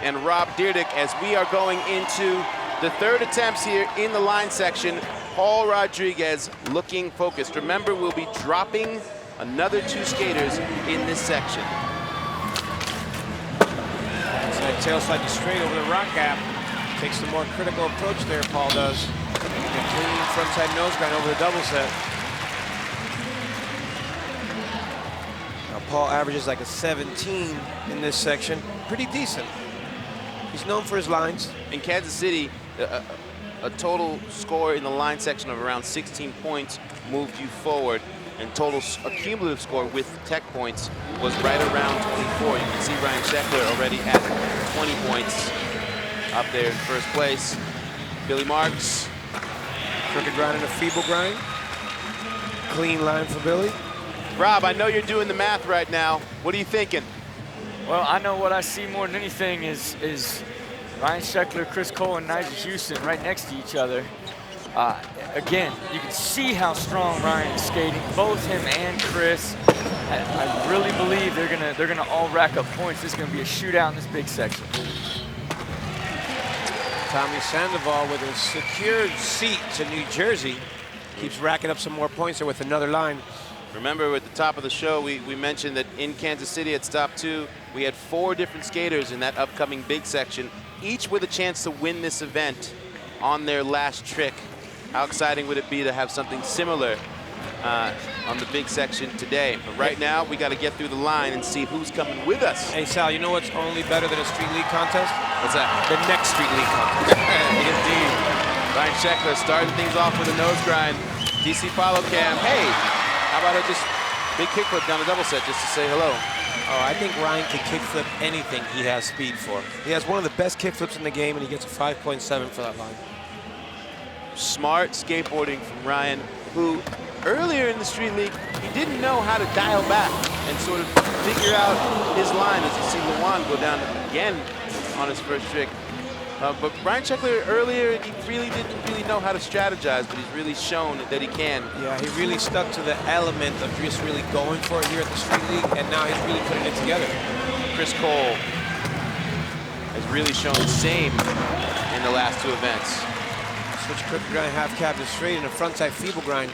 and Rob Deerdick as we are going into the 3rd attempts here in the line section. Paul Rodriguez looking focused. Remember, we'll be dropping another 2 skaters in this section. Side tail slide straight over the rock gap. Takes the more critical approach there, Paul does. A clean frontside nose grind over the double set. Now Paul averages like a 17 in this section. Pretty decent. He's known for his lines. In Kansas City, a total score in the line section of around 16 points moved you forward, and total cumulative score with tech points was right around 24. You can see Ryan Sheckler already at 20 points up there in first place. Billy Marks. Crooked grind and a feeble grind. Clean line for Billy. Rob, I know you're doing the math right now. What are you thinking? Well, I know what I see more than anything is Ryan Sheckler, Chris Cole, and Nyjah Huston right next to each other. Again, you can see how strong Ryan is skating, both him and Chris. I really believe they're gonna all rack up points. This is gonna be a shootout in this big section. Tommy Sandoval with a secured seat to New Jersey. Keeps racking up some more points there with another line. Remember at the top of the show, we mentioned that in Kansas City at stop 2, we had 4 different skaters in that upcoming big section, each with a chance to win this event on their last trick. How exciting would it be to have something similar on the big section today? But right now, we got to get through the line and see who's coming with us. Hey, Sal, you know what's only better than a Street League contest? What's that? The next Street League contest. Indeed. Ryan Sheckler starting things off with a nose grind. DC follow cam. Hey, how about a just big kickflip down the double set just to say hello? Oh, I think Ryan can kickflip anything he has speed for. He has one of the best kickflips in the game, and he gets a 5.7 for that line. Smart skateboarding from Ryan, who earlier in the Street League, he didn't know how to dial back and sort of figure out his line, as you see Luan go down again on his first trick. But Ryan Sheckler earlier, he really didn't know how to strategize, but he's really shown that he can. Yeah, he really stuck to the element of just really going for it here at the Street League, and now he's really putting it together. Chris Cole has really shown the same in the last 2 events. Switch crooked grind, half cap to straight, and a frontside feeble grind.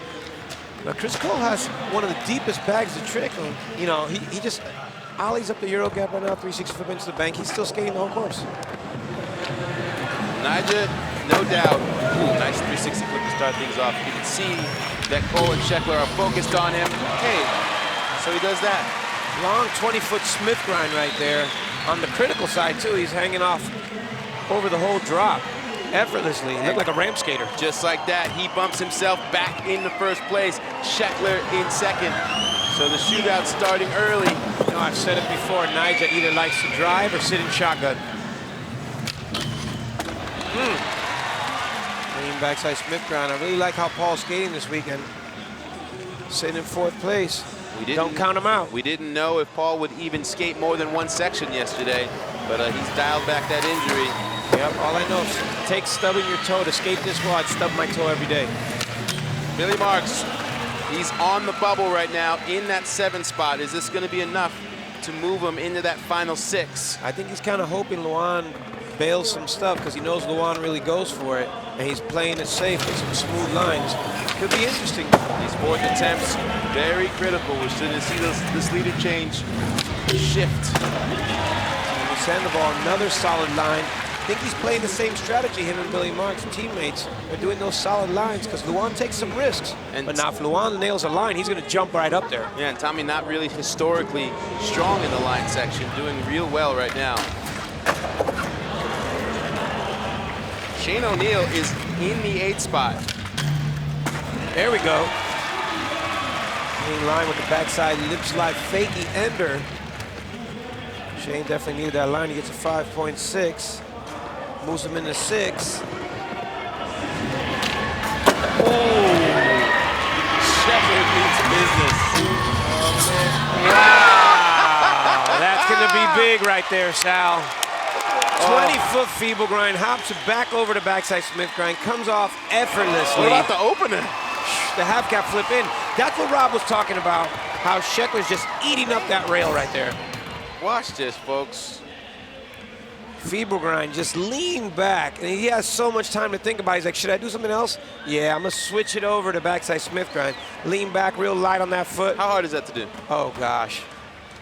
Now Chris Cole has one of the deepest bags of trick. You know, he just ollies up the Euro gap right now, 360 flip into the bank. He's still skating the whole course. Nyjah, no doubt. Ooh, nice 360 flip to start things off. You can see that Cole and Sheckler are focused on him. Hey, so he does that. Long 20-foot Smith grind right there. On the critical side, too, he's hanging off over the whole drop effortlessly. He looked like a ramp skater. Just like that, he bumps himself back into first place. Sheckler in second. So the shootout starting early. You know, I've said it before, Nyjah either likes to drive or sit in shotgun. Clean backside Smith grind. I really like how Paul's skating this weekend. Sitting in 4th place. Don't count him out. We didn't know if Paul would even skate more than 1 section yesterday, but he's dialed back that injury. Yep, all I know is take stubbing your toe to skate this well. I'd stub my toe every day. Billy Marks, he's on the bubble right now in that 7 spot. Is this going to be enough to move him into that final 6? I think he's kind of hoping Luan bails some stuff because he knows Luan really goes for it, and he's playing it safe with some smooth lines. Could be interesting. These 4th attempts, very critical. We're starting to see this leader change shift. Sandoval, another solid line. I think he's playing the same strategy, him and Billy Marks, teammates. They're doing those solid lines because Luan takes some risks. But now if Luan nails a line, he's going to jump right up there. Yeah, and Tommy not really historically strong in the line section, doing real well right now. Shane O'Neill is in the 8th spot. There we go. In line with the backside lip slide fakie ender. Shane definitely needed that line. He gets a 5.6. Moves him into 6. Sheckler means business. Wow. That's going to be big right there, Sal. 20-foot feeble grind, hops it back over to backside Smith grind, comes off effortlessly. What about the opener? The half cap flip in. That's what Rob was talking about, how Sheckler's just eating up that rail right there. Watch this, folks. Feeble grind, just lean back. And he has so much time to think about it. He's like, should I do something else? Yeah, I'm going to switch it over to backside Smith grind. Lean back real light on that foot. How hard is that to do? Oh, gosh.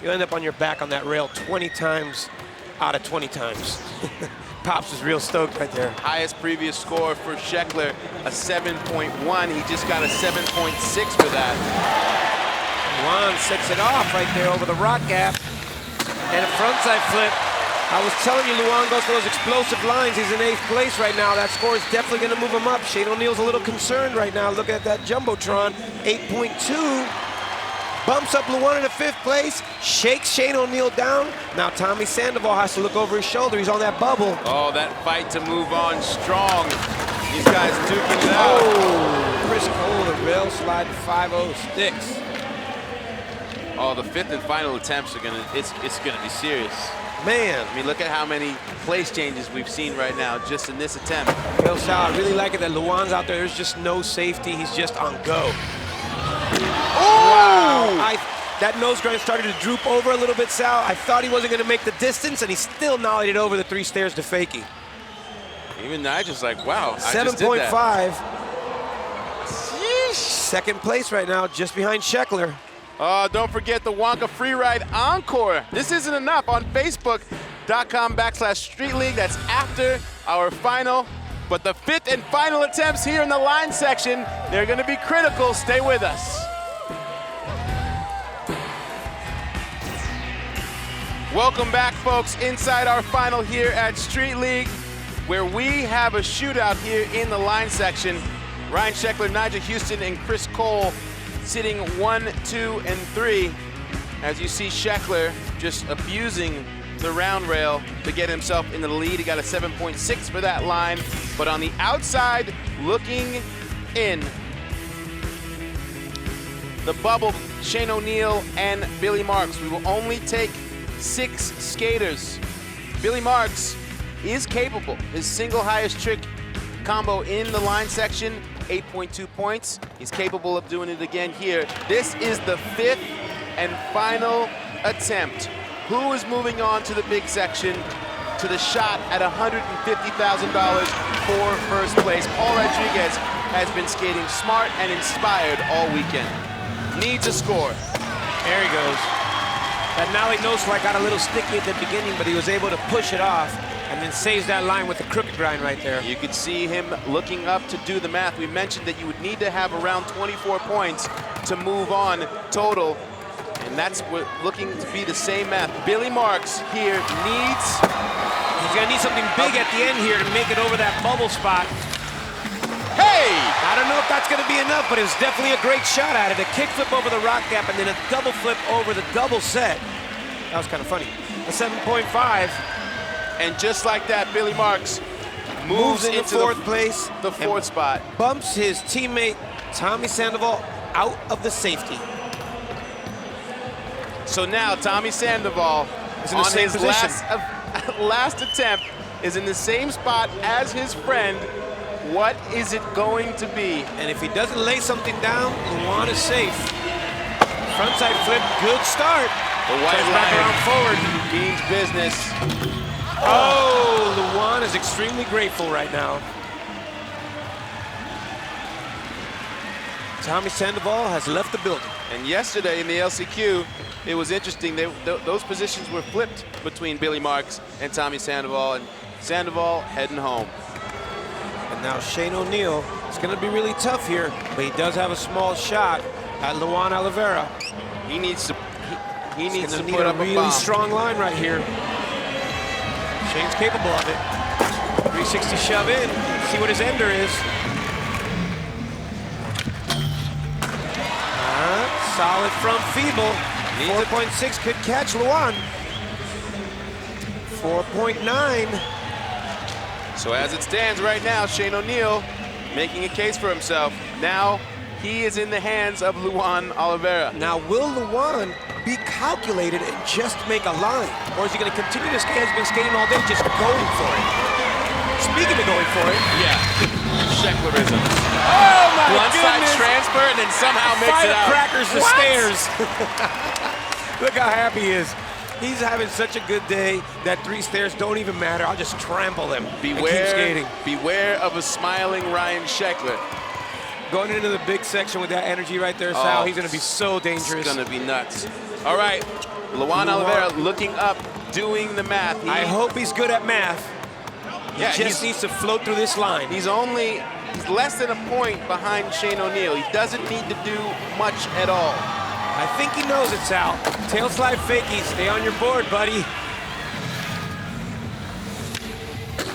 You end up on your back on that rail 20 times out of 20 times. Pops is real stoked right there. Highest previous score for Sheckler, a 7.1. He just got a 7.6 for that. Luan sets it off right there over the rock gap. And a frontside flip. I was telling you, Luan goes for those explosive lines. He's in 8th place right now. That score is definitely going to move him up. Shane O'Neill's a little concerned right now. Look at that Jumbotron, 8.2. Bumps up Luan into 5th place, shakes Shane O'Neill down. Now Tommy Sandoval has to look over his shoulder. He's on that bubble. Oh, that fight to move on strong. These guys duking it out. Oh, Chris Cole, the rail slide 5-0 sticks. Oh, the 5th and final attempts are it's gonna be serious. Man. I mean, look at how many place changes we've seen right now just in this attempt. Yo, Sal, I really like it that Luan's out there. There's just no safety. He's just on go. Oh! Wow. That nose grind started to droop over a little bit, Sal. I thought he wasn't going to make the distance, and he still nollied it over the 3 stairs to fakie. Even Nyjah's like, wow, I just did that. 7.5. 2nd place right now, just behind Sheckler. Don't forget the Wonka Freeride Encore. This isn't enough. On Facebook.com/Street League. That's after our final. But the 5th and final attempts here in the line section, they're going to be critical. Stay with us. Welcome back, folks, inside our final here at Street League, where we have a shootout here in the line section. Ryan Sheckler, Nyjah Huston, and Chris Cole sitting 1, 2, and 3. As you see Sheckler just abusing the round rail to get himself into the lead. He got a 7.6 for that line. But on the outside, looking in, the bubble, Shane O'Neill and Billy Marks. We will only take 6 skaters. Billy Marks is capable. His single highest trick combo in the line section, 8.2 points. He's capable of doing it again here. This is the 5th and final attempt. Who is moving on to the big section, to the shot at $150,000 for first place? Paul Rodriguez has been skating smart and inspired all weekend. Needs a score. There he goes. That nollie nose slide got a little sticky at the beginning, but he was able to push it off and then saves that line with the crooked grind right there. You could see him looking up to do the math. We mentioned that you would need to have around 24 points to move on total. And that's looking to be the same math. Billy Marks here needs... He's gonna need something big at the end here to make it over that bubble spot. Hey! I don't know if that's gonna be enough, but it was definitely a great shot at it. A kickflip over the rock gap and then a double flip over the double set. That was kind of funny. A 7.5. And just like that, Billy Marks moves into 4th place. The 4th spot. Bumps his teammate, Tommy Sandoval, out of the safety. So now Tommy Sandoval is in the same position. Last attempt is in the same spot as his friend. What is it going to be? And if he doesn't lay something down, Luan is safe. Frontside flip, good start. The white Turns back around forward. Means business. Oh, Luan is extremely grateful right now. Tommy Sandoval has left the building. And yesterday in the LCQ, it was interesting. Those positions were flipped between Billy Marks and Tommy Sandoval, and Sandoval heading home. And now Shane O'Neill, it's going to be really tough here, but he does have a small shot at Luan Oliveira. He needs to put a up a really strong line right here. Shane's capable of it. 360 shove in. See what his ender is. Solid from feeble. 4.6 could catch Luan. 4.9. So as it stands right now, Shane O'Neill making a case for himself. Now he is in the hands of Luan Oliveira. Now will Luan be calculated and just make a line? Or is he going to continue to skate? He's been skating all day just going for it. Speaking of going for it. Yeah, Shecklerism. Oh my goodness! One side transfer and then somehow makes it out. Firecrackers the stairs. Look how happy he is. He's having such a good day that 3 stairs don't even matter. I'll just trample them and keep skating. Beware of a smiling Ryan Sheckler. Going into the big section with that energy right there, Sal, he's going to be so dangerous. It's going to be nuts. All right, Luan Oliveira looking up, doing the math. I hope he's good at math. He just needs to float through this line. He's less than a point behind Shane O'Neill. He doesn't need to do much at all. I think he knows it, Sal. Tail slide fakie, stay on your board, buddy.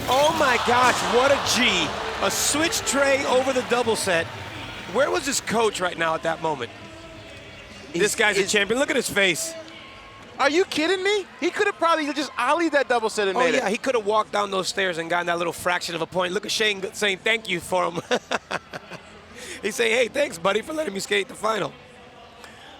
Oh my gosh, what a G. A switch tray over the double set. Where was his coach right now at that moment? This guy's a champion. Look at his face. Are you kidding me? He could have probably just ollied that double set and made it. Oh yeah, he could have walked down those stairs and gotten that little fraction of a point. Look at Shane saying thank you for him. He's saying, hey, thanks, buddy, for letting me skate the final.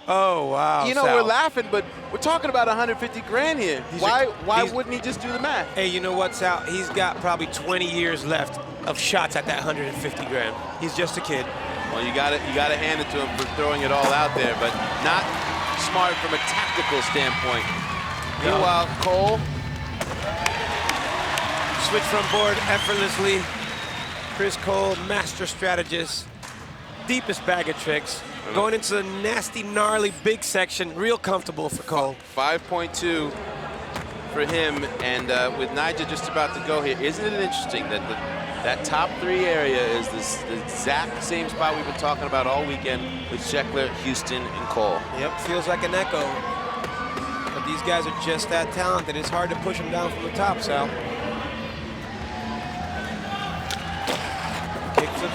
Oh, wow, You know, Sal. we're laughing, but we're talking about 150 grand here. Why wouldn't he just do the math? Hey, you know what, Sal? He's got probably 20 years left of shots at that 150 grand. He's just a kid. Well, you got to hand it to him for throwing it all out there, but not smart from a tactical standpoint. No. Meanwhile, Cole. Switch from board effortlessly. Chris Cole, master strategist. Deepest bag of tricks. Going into the nasty, gnarly big section. Real comfortable for Cole. 5.2 for him, and with Nyjah just about to go here, isn't it interesting that that top three area is the exact same spot we've been talking about all weekend with Sheckler, Huston, and Cole. Yep, feels like an echo. But these guys are just that talented. It's hard to push them down from the top, Sal. Kickflip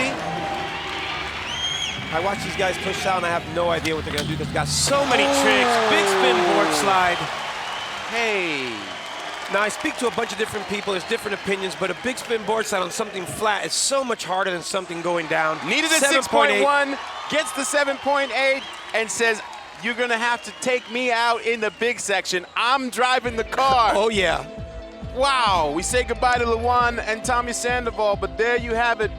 50-50. I watch these guys push out and I have no idea what they're gonna do. They've got so many tricks. Big spin board slide. Hey. Now I speak to a bunch of different people, there's different opinions, but a big spin board slide on something flat is so much harder than something going down. Needed a 6.1, gets the 7.8, and says, you're gonna have to take me out in the big section. I'm driving the car. Oh yeah. Wow, we say goodbye to Luan and Tommy Sandoval, but there you have it.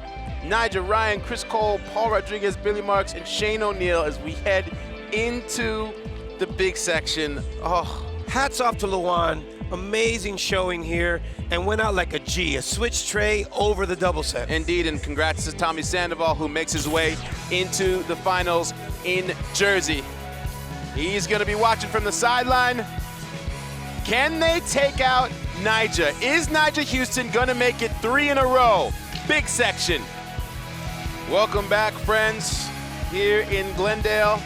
Nyjah, Ryan, Chris Cole, Paul Rodriguez, Billy Marks, and Shane O'Neill as we head into the big section. Oh, hats off to Luan. Amazing showing here, and went out like a G, a switch tray over the double set. Indeed, and congrats to Tommy Sandoval, who makes his way into the finals in Jersey. He's gonna be watching from the sideline. Can they take out Nyjah? Is Nyjah Huston gonna make it 3 in a row? Big section. Welcome back, friends, here in Glendale.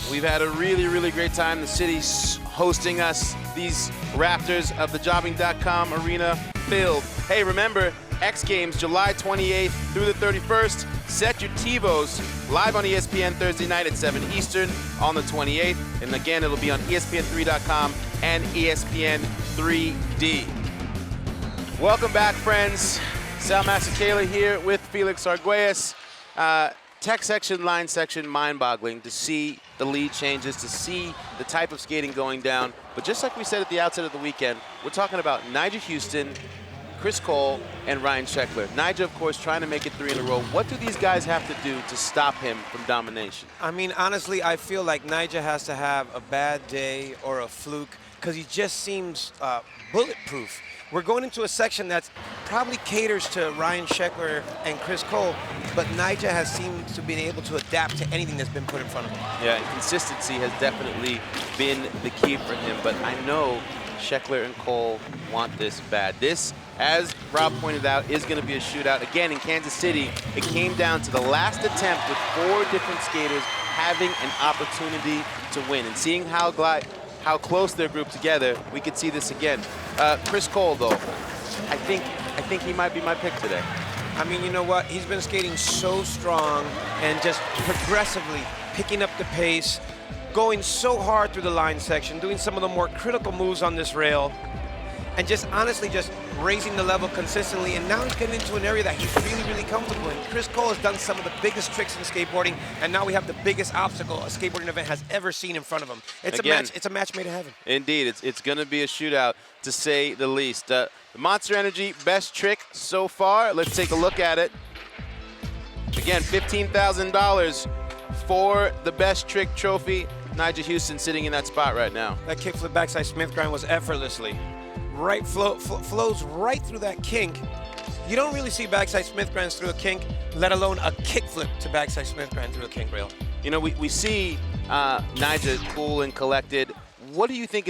We've had a really, really great time. The city's hosting us. These rafters of the Jobbing.com arena filled. Hey, remember, X Games, July 28th through the 31st. Set your TiVos live on ESPN Thursday night at 7 Eastern on the 28th. And again, it'll be on ESPN3.com and ESPN 3D. Welcome back, friends. Sal Masakela here with Felix Arguelles. Tech section, line section, mind-boggling to see the lead changes, to see the type of skating going down. But just like we said at the outset of the weekend, we're talking about Nyjah Huston, Chris Cole, and Ryan Sheckler. Nyjah, of course, trying to make it 3 in a row. What do these guys have to do to stop him from domination? I mean, honestly, I feel like Nyjah has to have a bad day or a fluke because he just seems bulletproof. We're going into a section that probably caters to Ryan Sheckler and Chris Cole, but Nyjah has seemed to be able to adapt to anything that's been put in front of him. Yeah, and consistency has definitely been the key for him, but I know Sheckler and Cole want this bad. This, as Rob pointed out, is going to be a shootout. Again, in Kansas City, it came down to the last attempt with 4 different skaters having an opportunity to win. And seeing how close they're grouped together, we could see this again. Chris Cole, though, I think he might be my pick today. I mean, you know what? He's been skating so strong and just progressively picking up the pace, going so hard through the line section, doing some of the more critical moves on this rail, and just honestly just raising the level consistently. And now he's getting into an area that he's really, really comfortable in. Chris Cole has done some of the biggest tricks in skateboarding, and now we have the biggest obstacle a skateboarding event has ever seen in front of him. It's a match made in heaven. Indeed, it's going to be a shootout, to say the least. The Monster Energy best trick so far. Let's take a look at it. Again, $15,000 for the best trick trophy. Nyjah Huston sitting in that spot right now. That kickflip backside Smith grind was effortlessly. Right flows right through that kink. You don't really see backside Smith grinds through a kink, let alone a kickflip to backside Smith grind through a kink rail. You know, we see Nyjah cool and collected. What do you think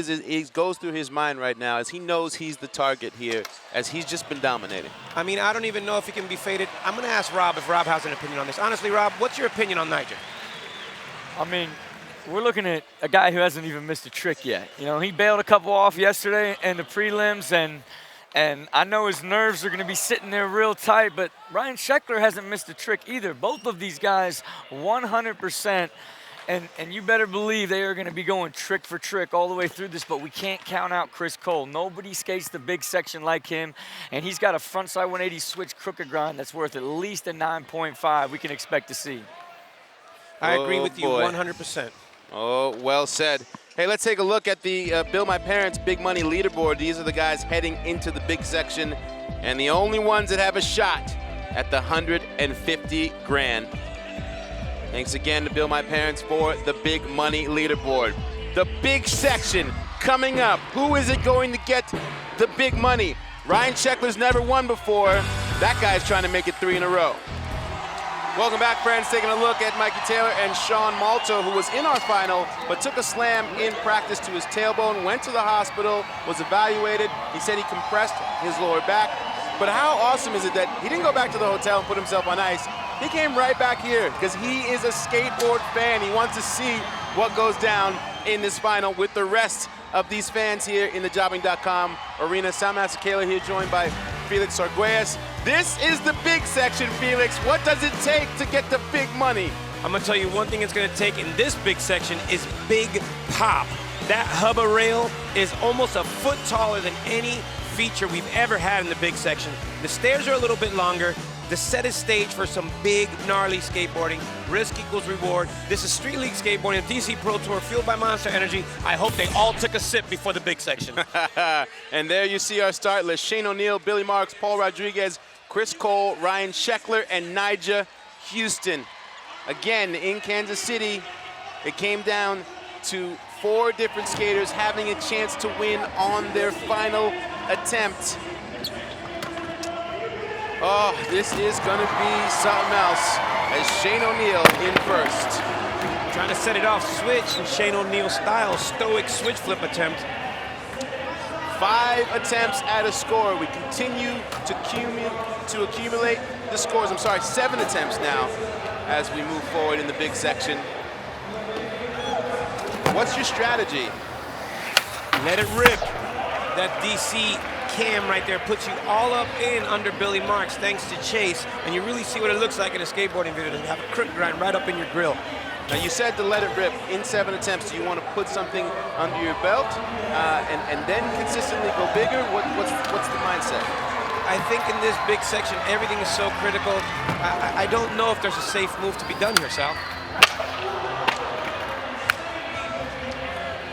goes through his mind right now as he knows he's the target here, as he's just been dominating? I mean, I don't even know if he can be faded. I'm going to ask Rob if Rob has an opinion on this. Honestly, Rob, what's your opinion on Nyjah? I mean, we're looking at a guy who hasn't even missed a trick yet. You know, he bailed a couple off yesterday in the prelims, and I know his nerves are going to be sitting there real tight, but Ryan Sheckler hasn't missed a trick either. Both of these guys, 100%. And you better believe they are going to be going trick for trick all the way through this, but we can't count out Chris Cole. Nobody skates the big section like him, and he's got a frontside 180 switch crooked grind that's worth at least a 9.5 we can expect to see. I agree with you boy. 100%. Oh, well said. Hey, let's take a look at the Bill My Parents Big Money leaderboard. These are the guys heading into the big section, and the only ones that have a shot at the 150 grand. Thanks again to Bill My Parents for the Big Money leaderboard. The big section coming up. Who is it going to get the big money? Ryan Sheckler's never won before. That guy's trying to make it 3 in a row. Welcome back, friends. Taking a look at Mikey Taylor and Sean Malto, who was in our final, but took a slam in practice to his tailbone, went to the hospital, was evaluated. He said he compressed his lower back. But how awesome is it that he didn't go back to the hotel and put himself on ice? He came right back here because he is a skateboard fan. He wants to see what goes down in this final with the rest of these fans here in the Jobbing.com arena. Soundmaster Kayla here, joined by Felix Arguelles. This is the big section, Felix. What does it take to get the big money? I'm going to tell you one thing it's going to take in this big section is big pop. That hubba rail is almost a foot taller than any feature we've ever had in the big section. The stairs are a little bit longer. The set is staged for some big, gnarly skateboarding. Risk equals reward. This is Street League Skateboarding, DC Pro Tour, fueled by Monster Energy. I hope they all took a sip before the big section. And there you see our start list. Shane O'Neill, Billy Marks, Paul Rodriguez, Chris Cole, Ryan Sheckler, and Nyjah Huston. Again, in Kansas City, it came down to 4 different skaters having a chance to win on their final attempt. Oh, this is gonna be something else as Shane O'Neill in first. Trying to set it off switch in Shane O'Neill style, stoic switch flip attempt. 5 attempts at a score. We continue to accumulate the scores. I'm sorry, 7 attempts now as we move forward in the big section. What's your strategy? Let it rip. That DC cam right there puts you all up in under Billy Marks thanks to Chase, and you really see what it looks like in a skateboarding video to have a crook grind right up in your grill. Now you said to let it rip in 7 attempts. Do you want to put something under your belt and then consistently go bigger? What's the mindset? I think in this big section, everything is so critical. I don't know if there's a safe move to be done here, Sal.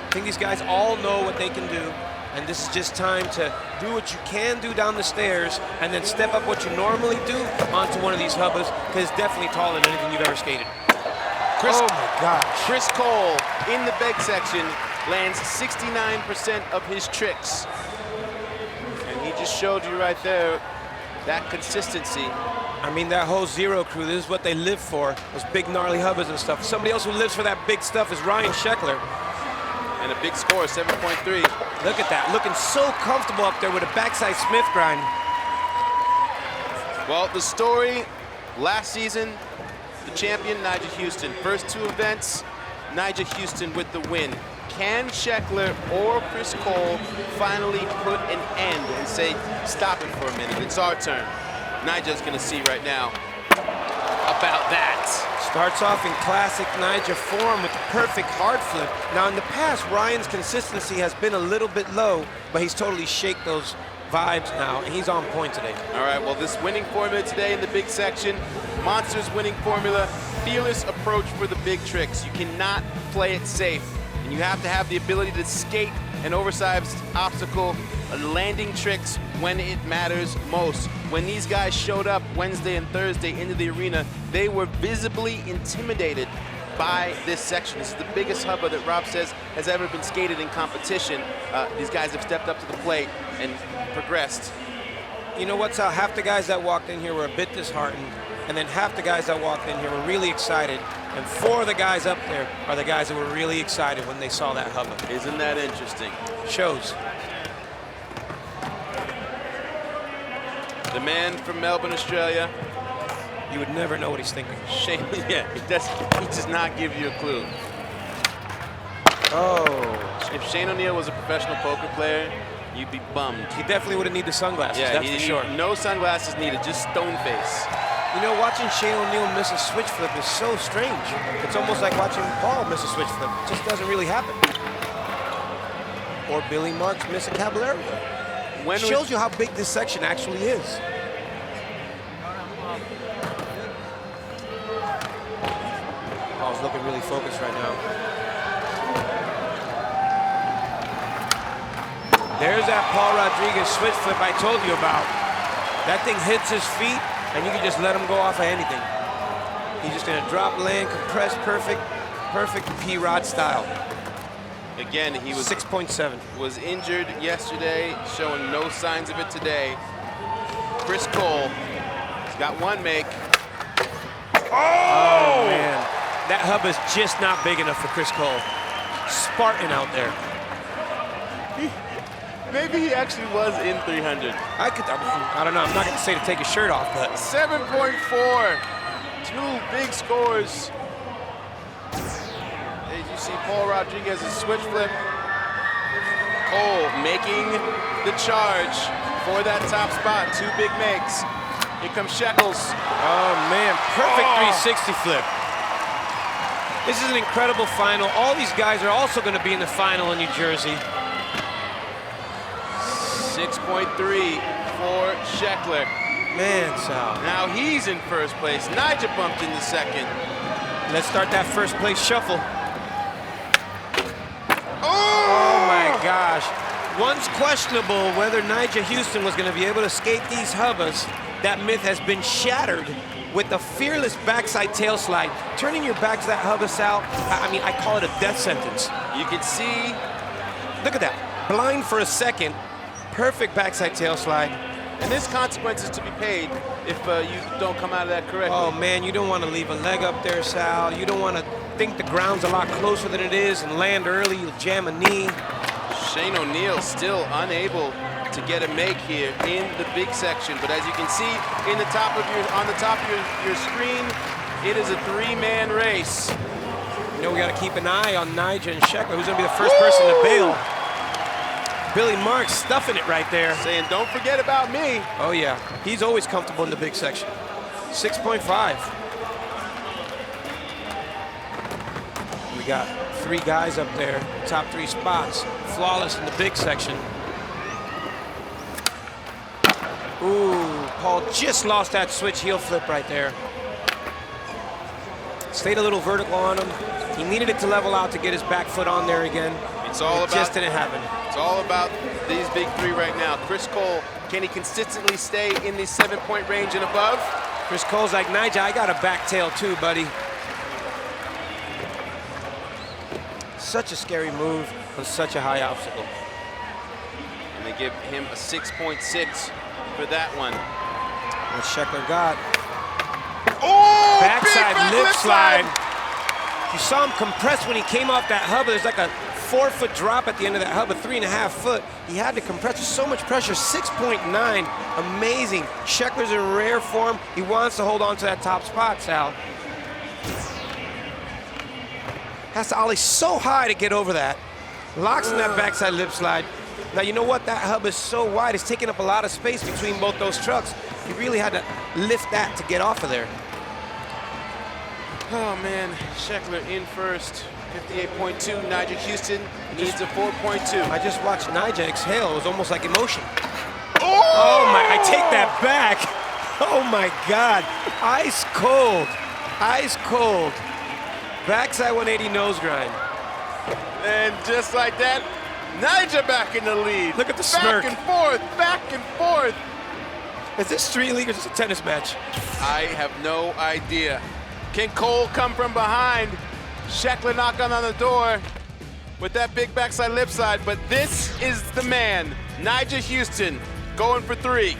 I think these guys all know what they can do, and this is just time to do what you can do down the stairs and then step up what you normally do onto one of these hubbas, because it's definitely taller than anything you've ever skated. Oh my gosh. Chris Cole in the big section lands 69% of his tricks. And he just showed you right there that consistency. I mean, that whole Zero crew, this is what they live for, those big gnarly hubbas and stuff. Somebody else who lives for that big stuff is Ryan Sheckler. And a big score, 7.3. Look at that, looking so comfortable up there with a backside Smith grind. Well, the story last season, the champion, Nyjah Huston. First 2 events, Nyjah Huston with the win. Can Sheckler or Chris Cole finally put an end and say, stop it for a minute, it's our turn? Nyjah's gonna see right now about that. Starts off in classic Nyjah form with the perfect hard flip. Now in the past, Ryan's consistency has been a little bit low, but he's totally shaked those vibes now, and he's on point today. All right, well, this winning formula today in the big section, Monster's winning formula, fearless approach for the big tricks. You cannot play it safe, and you have to have the ability to skate an oversized obstacle, landing tricks when it matters most. When these guys showed up Wednesday and Thursday into the arena, they were visibly intimidated by this section. This is the biggest hubba that Rob says has ever been skated in competition. These guys have stepped up to the plate and progressed. You know what, Sal? Half the guys that walked in here were a bit disheartened, and then half the guys that walked in here were really excited. And 4 of the guys up there are the guys that were really excited when they saw that hubba. Isn't that interesting? Shows. The man from Melbourne, Australia. You would never know what he's thinking. Shane, yeah, he does not give you a clue. Oh. If Shane O'Neill was a professional poker player, you'd be bummed. He definitely would have needed the sunglasses, Yeah, that's for sure. No sunglasses needed, just stone face. You know, watching Shane O'Neill miss a switch flip is so strange. It's almost like watching Paul miss a switch flip. It just doesn't really happen. Or Billy Marks miss a caballero. Shows you how big this section actually is. Paul's looking really focused right now. There's that Paul Rodriguez switch flip I told you about. That thing hits his feet, and you can just let him go off of anything. He's just gonna drop, land, compress, perfect P-Rod style. Again, he was 6.7. Was injured yesterday, showing no signs of it today. Chris Cole, he's got one make. Oh man, that hub is just not big enough for Chris Cole. Spartan out there. Maybe he actually was in 300. I don't know. I'm not gonna say to take his shirt off, but 7.4. 2 big scores. As you see Paul Rodriguez's switch flip. Cole making the charge for that top spot. 2 big makes. Here comes Sheckles. Oh man, perfect 360 flip. This is an incredible final. All these guys are also gonna be in the final in New Jersey. 6.3 for Sheckler. Man, Sal. Now he's in first place. Nyjah bumped in the second. Let's start that first place shuffle. Oh my gosh. Once questionable whether Nyjah Huston was going to be able to skate these hubbas. That myth has been shattered with the fearless backside tail slide. Turning your back to that hubba, Sal, I mean, I call it a death sentence. You can see. Look at that. Blind for a second. Perfect backside tail slide. And there's consequences to be paid if you don't come out of that correctly. Oh man, you don't want to leave a leg up there, Sal. You don't want to think the ground's a lot closer than it is and land early. You'll jam a knee. Shane O'Neill still unable to get a make here in the big section. But as you can see on the top of your screen, it is a 3-man race. You know, we got to keep an eye on Nyjah and Sheckler, who's going to be the first person to bail. Billy Marks stuffing it right there. Saying, don't forget about me. Oh yeah, he's always comfortable in the big section. 6.5. We got 3 guys up there, top 3 spots, flawless in the big section. Ooh, Paul just lost that switch heel flip right there. Stayed a little vertical on him. He needed it to level out to get his back foot on there again. It's all about, just didn't happen. It's all about these big 3 right now. Chris Cole, can he consistently stay in the 7-point range and above? Chris Cole's like, Nyjah, I got a back tail too, buddy. Such a scary move on such a high obstacle. And they give him a 6.6 for that one. What Sheckler got. Oh! Backside lip slide. You saw him compress when he came off that hubba. There's like a 4-foot drop at the end of that hubba, 3.5 foot. He had to compress with so much pressure, 6.9, amazing. Sheckler's in rare form. He wants to hold on to that top spot, Sal. Has to ollie so high to get over that. Locks in that backside lip slide. Now, you know what? That hub is so wide, it's taking up a lot of space between both those trucks. He really had to lift that to get off of there. Oh man, Sheckler in first, 58.2. Nyjah Huston needs a 4.2. I just watched Nyjah exhale. It was almost like emotion. Oh my, I take that back. Oh my God, ice cold, ice cold. Backside 180 nose grind. And just like that, Nyjah back in the lead. Look at the smirk. Back and forth, back and forth. Is this street league or just a tennis match? I have no idea. Can Cole come from behind? Sheckler knocking on the door with that big backside lip slide, but this is the man, Nyjah Huston, going for 3.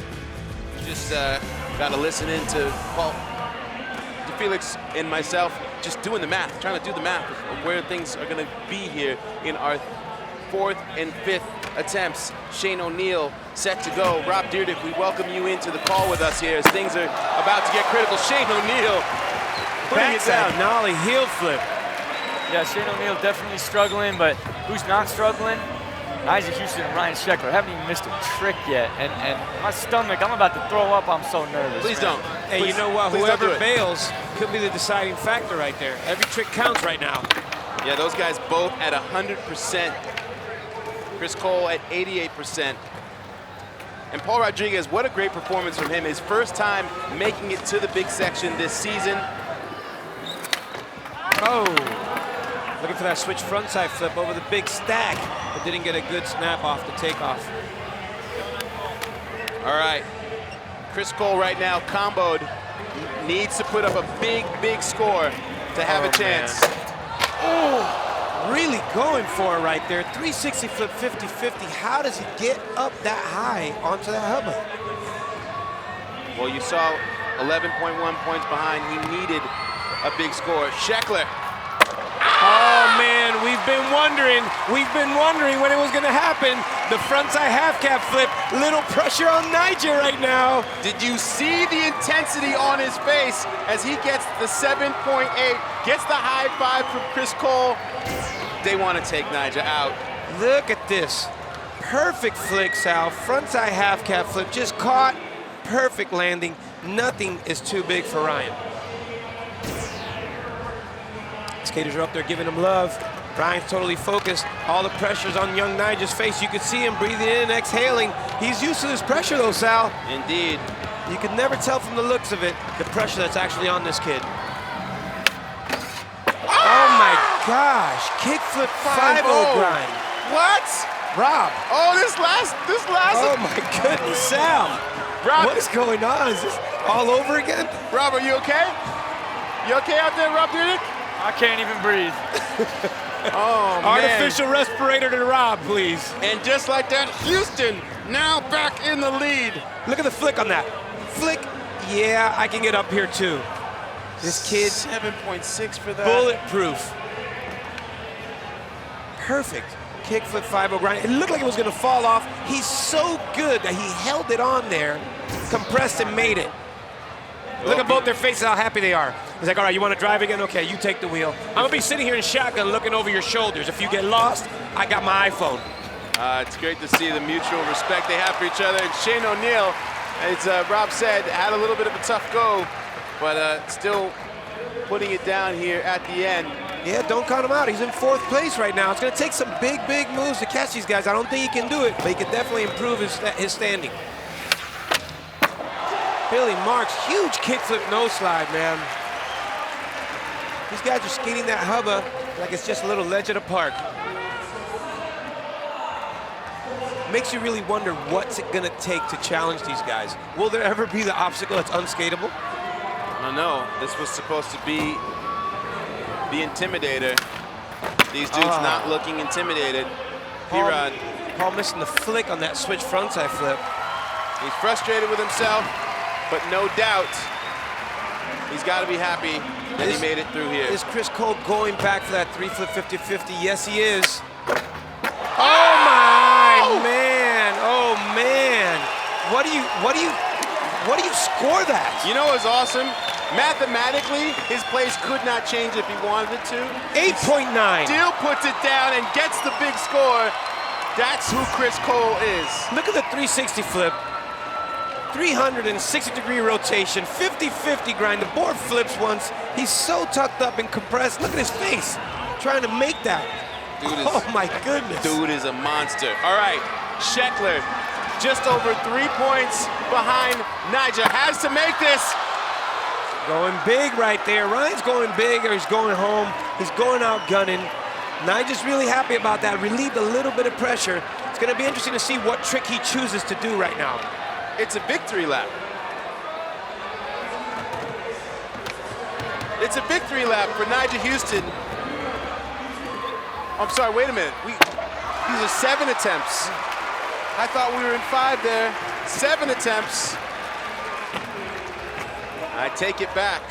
Just got to listen in to Paul, to Felix and myself. just doing the math, trying to do the math of where things are going to be here in our 4th and 5th attempts. Shane O'Neill set to go. Rob Dyrdek, we welcome you into the call with us here as things are about to get critical. Shane O'Neill putting it down. Backside nollie heel flip. Yeah, Shane O'Neill definitely struggling, but who's not struggling? Nyjah Huston and Ryan Sheckler haven't even missed a trick yet. And my stomach, I'm about to throw up. I'm so nervous. Please man. don't. Hey, Please, you know what? please don't do Whoever it. bails could be the deciding factor right there. Every trick counts right now. Yeah, those guys both at 100%. Chris Cole at 88%. And Paul Rodriguez, what a great performance from him. His first time making it to the big section this season. Oh, looking for that switch frontside flip over the big stack, but didn't get a good snap off the takeoff. All right, Chris Cole right now comboed, needs to put up a big, big score to have a chance. Oh, really going for it right there. 360 flip 50-50. How does he get up that high onto that hubba? Well, you saw 11.1 points behind. He needed a big score. Sheckler. Oh man, we've been wondering when it was gonna happen. The frontside half cap flip, little pressure on Nyjah right now. Did you see the intensity on his face as he gets the 7.8, gets the high five from Chris Cole? They want to take Nyjah out. Look at this. Perfect flick, Sal. Frontside half cap flip, just caught. Perfect landing. Nothing is too big for Ryan. Skaters are up there giving him love. Ryan's totally focused. All the pressure's on young Nyjah's face. You can see him breathing in and exhaling. He's used to this pressure though, Sal. Indeed. You can never tell from the looks of it the pressure that's actually on this kid. Oh my gosh. Kickflip 5-0 grind. What? Rob. Oh, this last. Oh my goodness, Sal. Rob, What is going on? Is this all over again? Rob, are you okay? You okay out there, Rob Dyrdek? I can't even breathe. Oh, Artificial respirator to Rob, please. And just like that, Houston now back in the lead. Look at the flick on that. Flick, yeah, I can get up here too. This kid, 7.6 for that. bulletproof. Perfect. Kickflip 5-0 grind. It looked like it was gonna fall off. He's so good that he held it on there, compressed and made it. Look at both their faces, how happy they are. He's like, all right, you want to drive again? Okay, you take the wheel. I'm going to be sitting here in shotgun looking over your shoulders. If you get lost, I got my iPhone. It's great to see the mutual respect they have for each other. And Shane O'Neill, as Rob said, had a little bit of a tough go, but still putting it down here at the end. Yeah, don't count him out. He's in 4th place right now. It's going to take some big, big moves to catch these guys. I don't think he can do it, but he can definitely improve his standing. Billy Marks, huge kickflip nose slide, man. These guys are skating that hubba like it's just a little ledge at a park. Makes you really wonder what's it gonna take to challenge these guys. Will there ever be the obstacle that's unskateable? I don't know. This was supposed to be the intimidator. These dudes not looking intimidated. P-Rod. Paul missing the flick on that switch frontside flip. He's frustrated with himself, but no doubt he's got to be happy that he made it through here. Is Chris Cole going back for that 3-flip 50-50? Yes, he is. Oh my man! Oh man! What do you score that? You know what's awesome? Mathematically, his place could not change if he wanted it to. 8.9. Still puts it down and gets the big score. That's who Chris Cole is. Look at the 360 flip. 360-degree rotation, 50-50 grind. The board flips once. He's so tucked up and compressed. Look at his face, trying to make that. Oh my goodness. Dude is a monster. All right, Sheckler, just over 3 points behind Nyjah, has to make this. Going big right there. Ryan's going big, or he's going home. He's going out gunning. Nyjah's really happy about that. Relieved a little bit of pressure. It's going to be interesting to see what trick he chooses to do right now. It's a victory lap. It's a victory lap for Nyjah Huston. I'm sorry, wait a minute. These are 7 attempts. I thought we were in 5 there. 7 attempts. I take it back.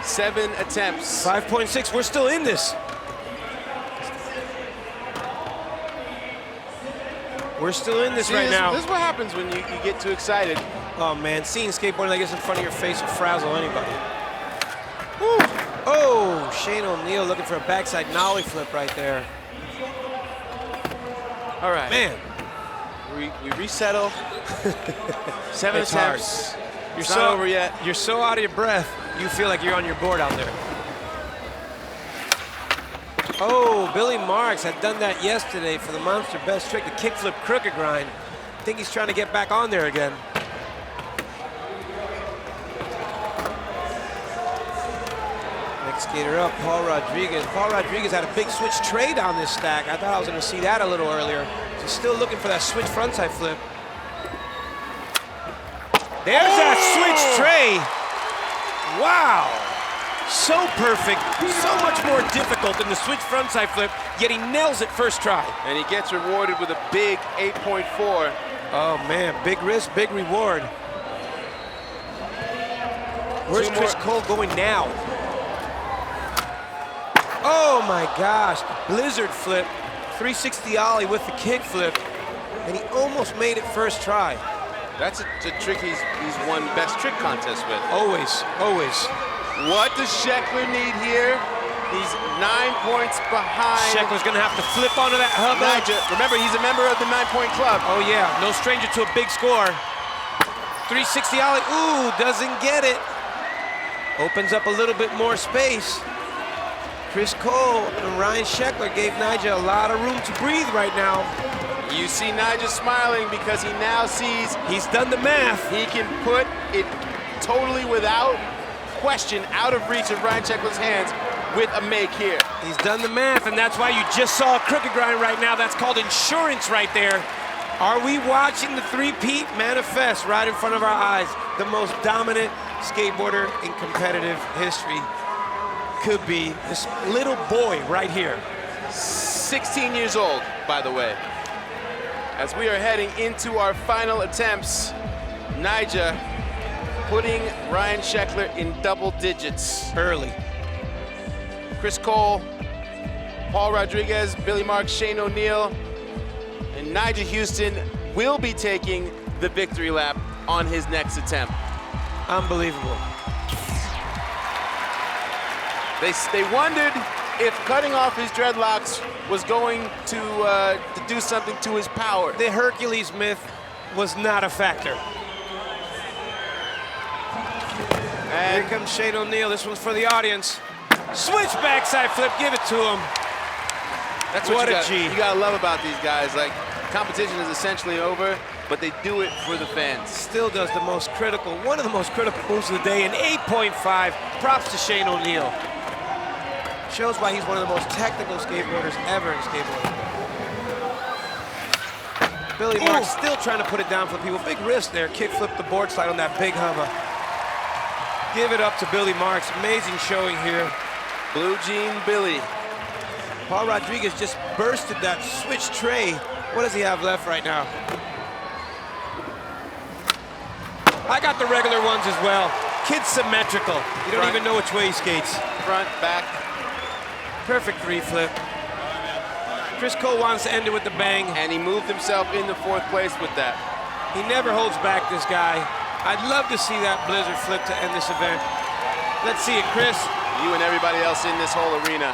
7 attempts. 5.6, we're still in this. We're still in this right now. This is what happens when you get too excited. Oh man, seeing skateboarding like this in front of your face will frazzle anybody. Woo. Oh, Shane O'Neill looking for a backside nollie flip right there. All right. Man. We resettle. 7 It's attempts. hard. It's not over yet. You're so out of your breath, you feel like you're on your board out there. Oh, Billy Marks had done that yesterday for the monster best trick, the kickflip crooked grind. I think he's trying to get back on there again. Next skater up, Paul Rodriguez. Paul Rodriguez had a big switch tray down this stack. I thought I was going to see that a little earlier. He's still looking for that switch frontside flip. There's that switch tray. Wow. So perfect, so much more difficult than the switch frontside flip, yet he nails it first try. And he gets rewarded with a big 8.4. Oh man, big risk, big reward. Where's Chris Cole going now? Oh my gosh, blizzard flip, 360 ollie with the kick flip, and he almost made it first try. That's a trick he's won best trick contests with. Always, always. What does Sheckler need here? He's 9 points behind. Sheckler's gonna have to flip onto that hub. Nyjah. Remember, he's a member of the 9-point club. Oh yeah, no stranger to a big score. 360 ollie, ooh, doesn't get it. Opens up a little bit more space. Chris Cole and Ryan Sheckler gave Nyjah a lot of room to breathe right now. You see Nyjah smiling because he now sees he's done the math. He can put it totally without question out of reach of Ryan Sheckler's hands with a make here. He's done the math, and that's why you just saw a crooked grind right now. That's called insurance right there. Are we watching the three-peat manifest right in front of our eyes? The most dominant skateboarder in competitive history could be this little boy right here. 16 years old, by the way. As we are heading into our final attempts, Nyjah putting Ryan Sheckler in double digits. Early. Chris Cole, Paul Rodriguez, Billy Marks, Shane O'Neill, and Nyjah Huston will be taking the victory lap on his next attempt. Unbelievable. They wondered if cutting off his dreadlocks was going to do something to his power. The Hercules myth was not a factor. And here comes Shane O'Neill. This one's for the audience. Switch backside flip, give it to him. That's what you a G. You gotta love about these guys. Like, competition is essentially over, but they do it for the fans. Still does the most critical, one of the most critical moves of the day, an 8.5. Props to Shane O'Neill. Shows why he's one of the most technical skateboarders ever in skateboarding. Billy Marks still trying to put it down for people. Big risk there, kick flip the board slide on that big hummer. Give it up to Billy Marks, amazing showing here. Blue Jean Billy. Paul Rodriguez just bursted that switch tray. What does he have left right now? I got the regular ones as well. Kid's symmetrical. You don't even know which way he skates. Front, back. Perfect free flip. Chris Cole wants to end it with the bang. And he moved himself into 4th place with that. He never holds back, this guy. I'd love to see that blizzard flip to end this event. Let's see it, Chris. You and everybody else in this whole arena.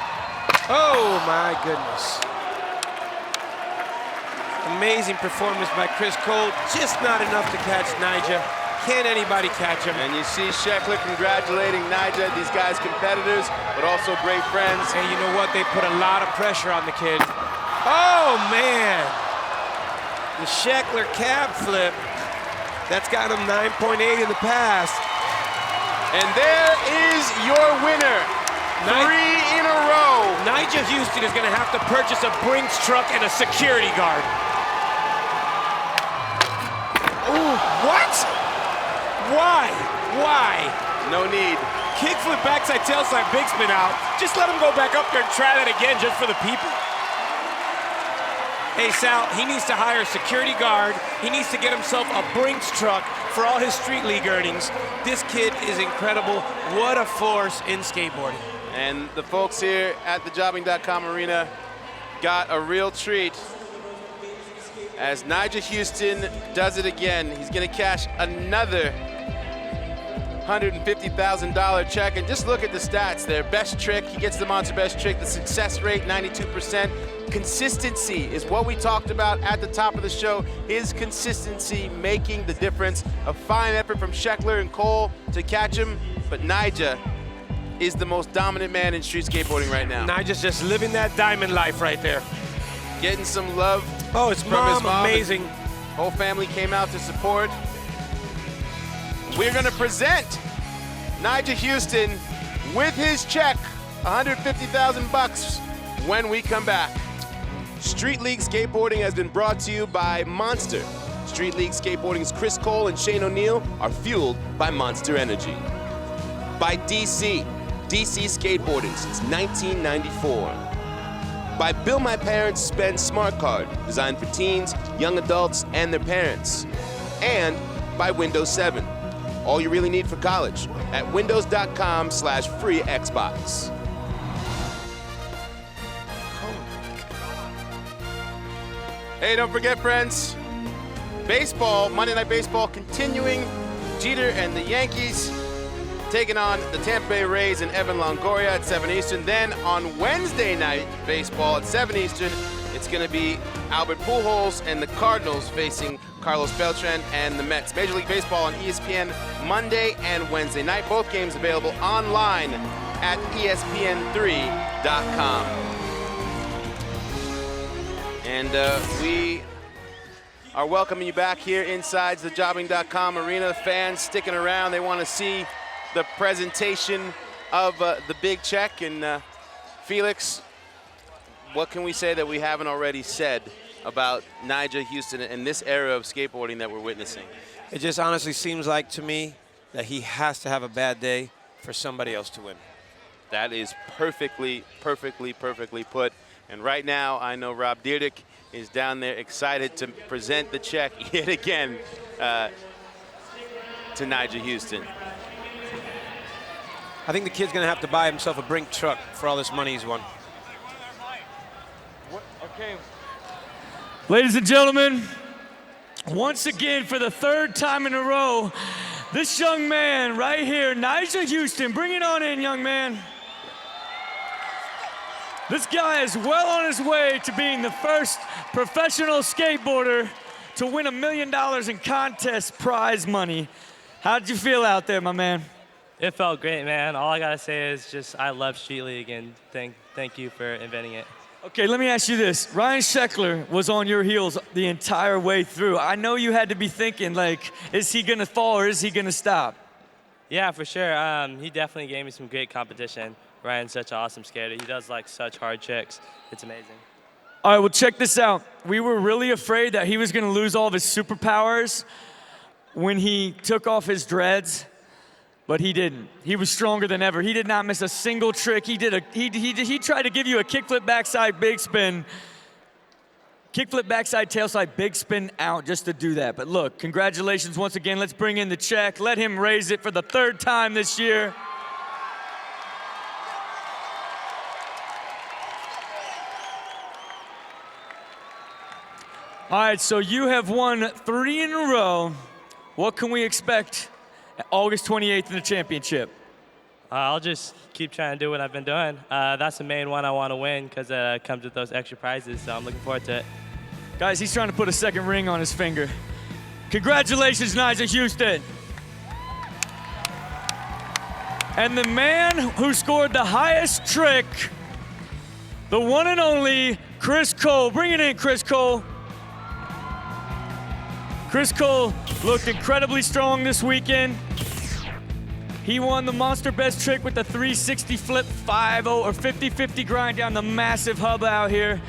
Oh my goodness. Amazing performance by Chris Cole. Just not enough to catch Nyjah. Can't anybody catch him? And you see Sheckler congratulating Nyjah, these guys competitors, but also great friends. And you know what? They put a lot of pressure on the kid. Oh man. The Sheckler cab flip. That's got him 9.8 in the past. And there is your winner. 3 in a row. Nyjah Huston is gonna have to purchase a Brinks truck and a security guard. Ooh, what? Why? Why? No need. Kickflip backside tailslide big spin out. Just let him go back up there and try that again just for the people. Hey, Sal, he needs to hire a security guard. He needs to get himself a Brinks truck for all his street league earnings. This kid is incredible. What a force in skateboarding. And the folks here at the Jobbing.com arena got a real treat as Nyjah Huston does it again. He's gonna cash another $150,000 check, and just look at the stats there. Best trick, he gets the monster best trick. The success rate, 92%. Consistency is what we talked about at the top of the show. His consistency making the difference. A fine effort from Sheckler and Cole to catch him, but Nyjah is the most dominant man in street skateboarding right now. Nyjah's just living that diamond life right there. Getting some love Oh, his from mom, his mom. amazing. Whole family came out to support. We're gonna present Nyjah Huston with his check, $150,000 when we come back. Street League Skateboarding has been brought to you by Monster. Street League Skateboarding's Chris Cole and Shane O'Neill are fueled by Monster Energy. By DC Skateboarding since 1994. By Bill My Parents Spend Smart Card, designed for teens, young adults, and their parents. And by Windows 7, all you really need for college at windows.com/free Xbox. Hey, don't forget, friends, baseball, Monday Night Baseball continuing. Jeter and the Yankees taking on the Tampa Bay Rays and Evan Longoria at 7 Eastern. Then on Wednesday night baseball at 7 Eastern, it's going to be Albert Pujols and the Cardinals facing Carlos Beltran and the Mets. Major League Baseball on ESPN Monday and Wednesday night. Both games available online at ESPN3.com. And we are welcoming you back here inside the Jobbing.com arena. Fans sticking around. They want to see the presentation of the big check. And Felix, what can we say that we haven't already said about Nyjah Huston and this era of skateboarding that we're witnessing? It just honestly seems like to me that he has to have a bad day for somebody else to win. That is perfectly put. And right now, I know Rob Dyrdek is down there excited to present the check yet again to Nyjah Huston. I think the kid's gonna have to buy himself a Brink truck for all this money he's won. Okay. Ladies and gentlemen, once again for the third time in a row, this young man right here, Nyjah Huston, bring it on in, young man. This guy is well on his way to being the first professional skateboarder to win $1 million in contest prize money. How'd you feel out there, my man? It felt great, man. All I gotta say is just I love Street League and thank you for inventing it. Okay, let me ask you this. Ryan Sheckler was on your heels the entire way through. I know you had to be thinking, like, is he gonna fall or is he gonna stop? Yeah, for sure. He definitely gave me some great competition. Ryan's such an awesome skater. He does like such hard tricks. It's amazing. All right, well, check this out. We were really afraid that he was gonna lose all of his superpowers when he took off his dreads, but he didn't. He was stronger than ever. He did not miss a single trick. He tried to give you a kickflip backside big spin, kickflip backside tailslide big spin out just to do that. But look, congratulations once again. Let's bring in the check. Let him raise it for the third time this year. All right, so you have won 3 in a row. What can we expect August 28th in the championship? I'll just keep trying to do what I've been doing. That's the main one I want to win because it comes with those extra prizes, so I'm looking forward to it. Guys, he's trying to put a second ring on his finger. Congratulations, Nyjah Huston. And the man who scored the highest trick, the one and only Chris Cole. Bring it in, Chris Cole. Chris Cole looked incredibly strong this weekend. He won the monster best trick with the 360 flip 5-0 or 50-50 grind down the massive hub out here.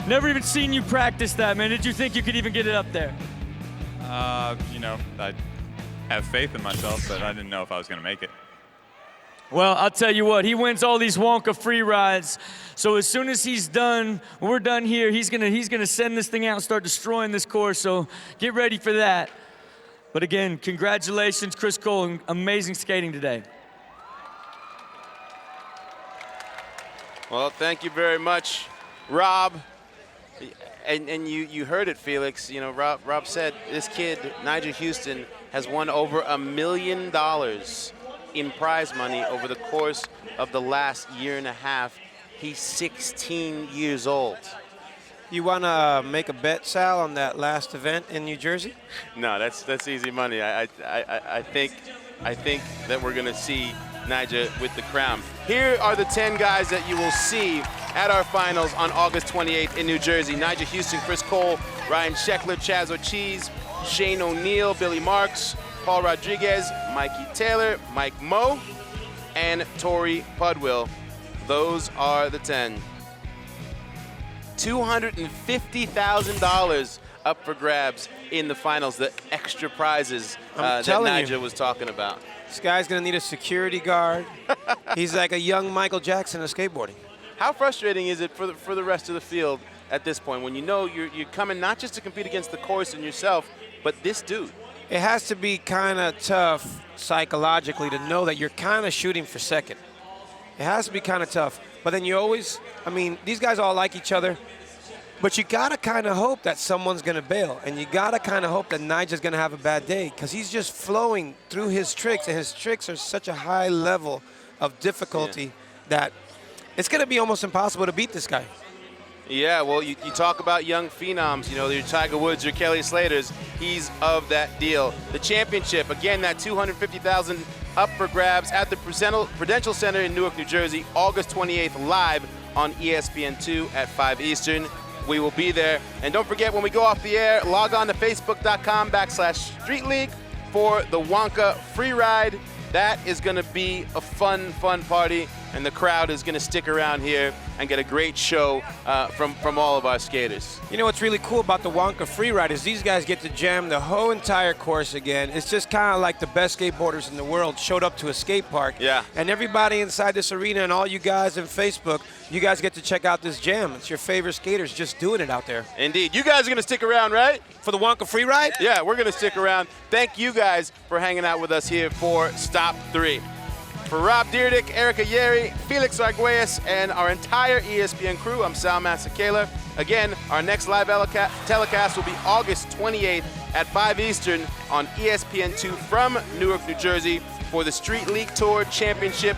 Never even seen you practice that, man. Did you think you could even get it up there? I have faith in myself, but I didn't know if I was going to make it. Well, I'll tell you what, he wins all these Wonka free rides. So as soon as he's done, when we're done here, he's gonna send this thing out and start destroying this course. So get ready for that. But again, congratulations, Chris Cole, amazing skating today. Well, thank you very much, Rob. And you heard it, Felix. You know, Rob said this kid, Nyjah Huston, has won over $1 million in prize money over the course of the last year and a half. He's 16 years old. You want to make a bet, Sal, on that last event in New Jersey? No, that's easy money. I think that we're gonna see Nyjah with the crown. Here are the 10 guys that you will see at our finals on August 28th in New Jersey. Nyjah Huston, Chris Cole, Ryan Sheckler, Chaz Ortiz, Shane O'Neill, Billy Marks, Paul Rodriguez, Mikey Taylor, Mike Moe, and Tori Pudwill. Those are the 10. $250,000 up for grabs in the finals, the extra prizes that Nyjah was talking about. This guy's going to need a security guard. He's like a young Michael Jackson of skateboarding. How frustrating is it for the rest of the field at this point when you know you're coming not just to compete against the course and yourself, but this dude? It has to be kind of tough psychologically to know that you're kind of shooting for second. It has to be kind of tough. But then you always, I mean, these guys all like each other, but you got to kind of hope that someone's going to bail. And you got to kind of hope that Nyjah's going to have a bad day because he's just flowing through his tricks, and his tricks are such a high level of difficulty that it's going to be almost impossible to beat this guy. Yeah, well, you talk about young phenoms, you know, your Tiger Woods, your Kelly Slaters. He's of that deal. The championship, again, that $250,000 up for grabs at the Prudential Center in Newark, New Jersey, August 28th, live on ESPN2 at 5 Eastern. We will be there. And don't forget, when we go off the air, log on to facebook.com/Street League for the Wonka free ride. That is going to be a fun party, and the crowd is going to stick around here and get a great show from all of our skaters. You know what's really cool about the Wonka Freeride is these guys get to jam the whole entire course again. It's just kind of like the best skateboarders in the world showed up to a skate park. Yeah. And everybody inside this arena and all you guys on Facebook, you guys get to check out this jam. It's your favorite skaters just doing it out there. Indeed. You guys are going to stick around, right? For the Wonka Freeride? Yeah, we're going to stick around. Thank you guys for hanging out with us here for Stop 3. For Rob Dyrdek, Erica Yeri, Felix Arguelles, and our entire ESPN crew, I'm Sal Masekela. Again, our next live telecast will be August 28th at 5 Eastern on ESPN2 from Newark, New Jersey for the Street League Tour Championship.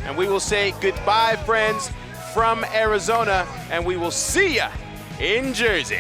And we will say goodbye, friends, from Arizona, and we will see ya in Jersey.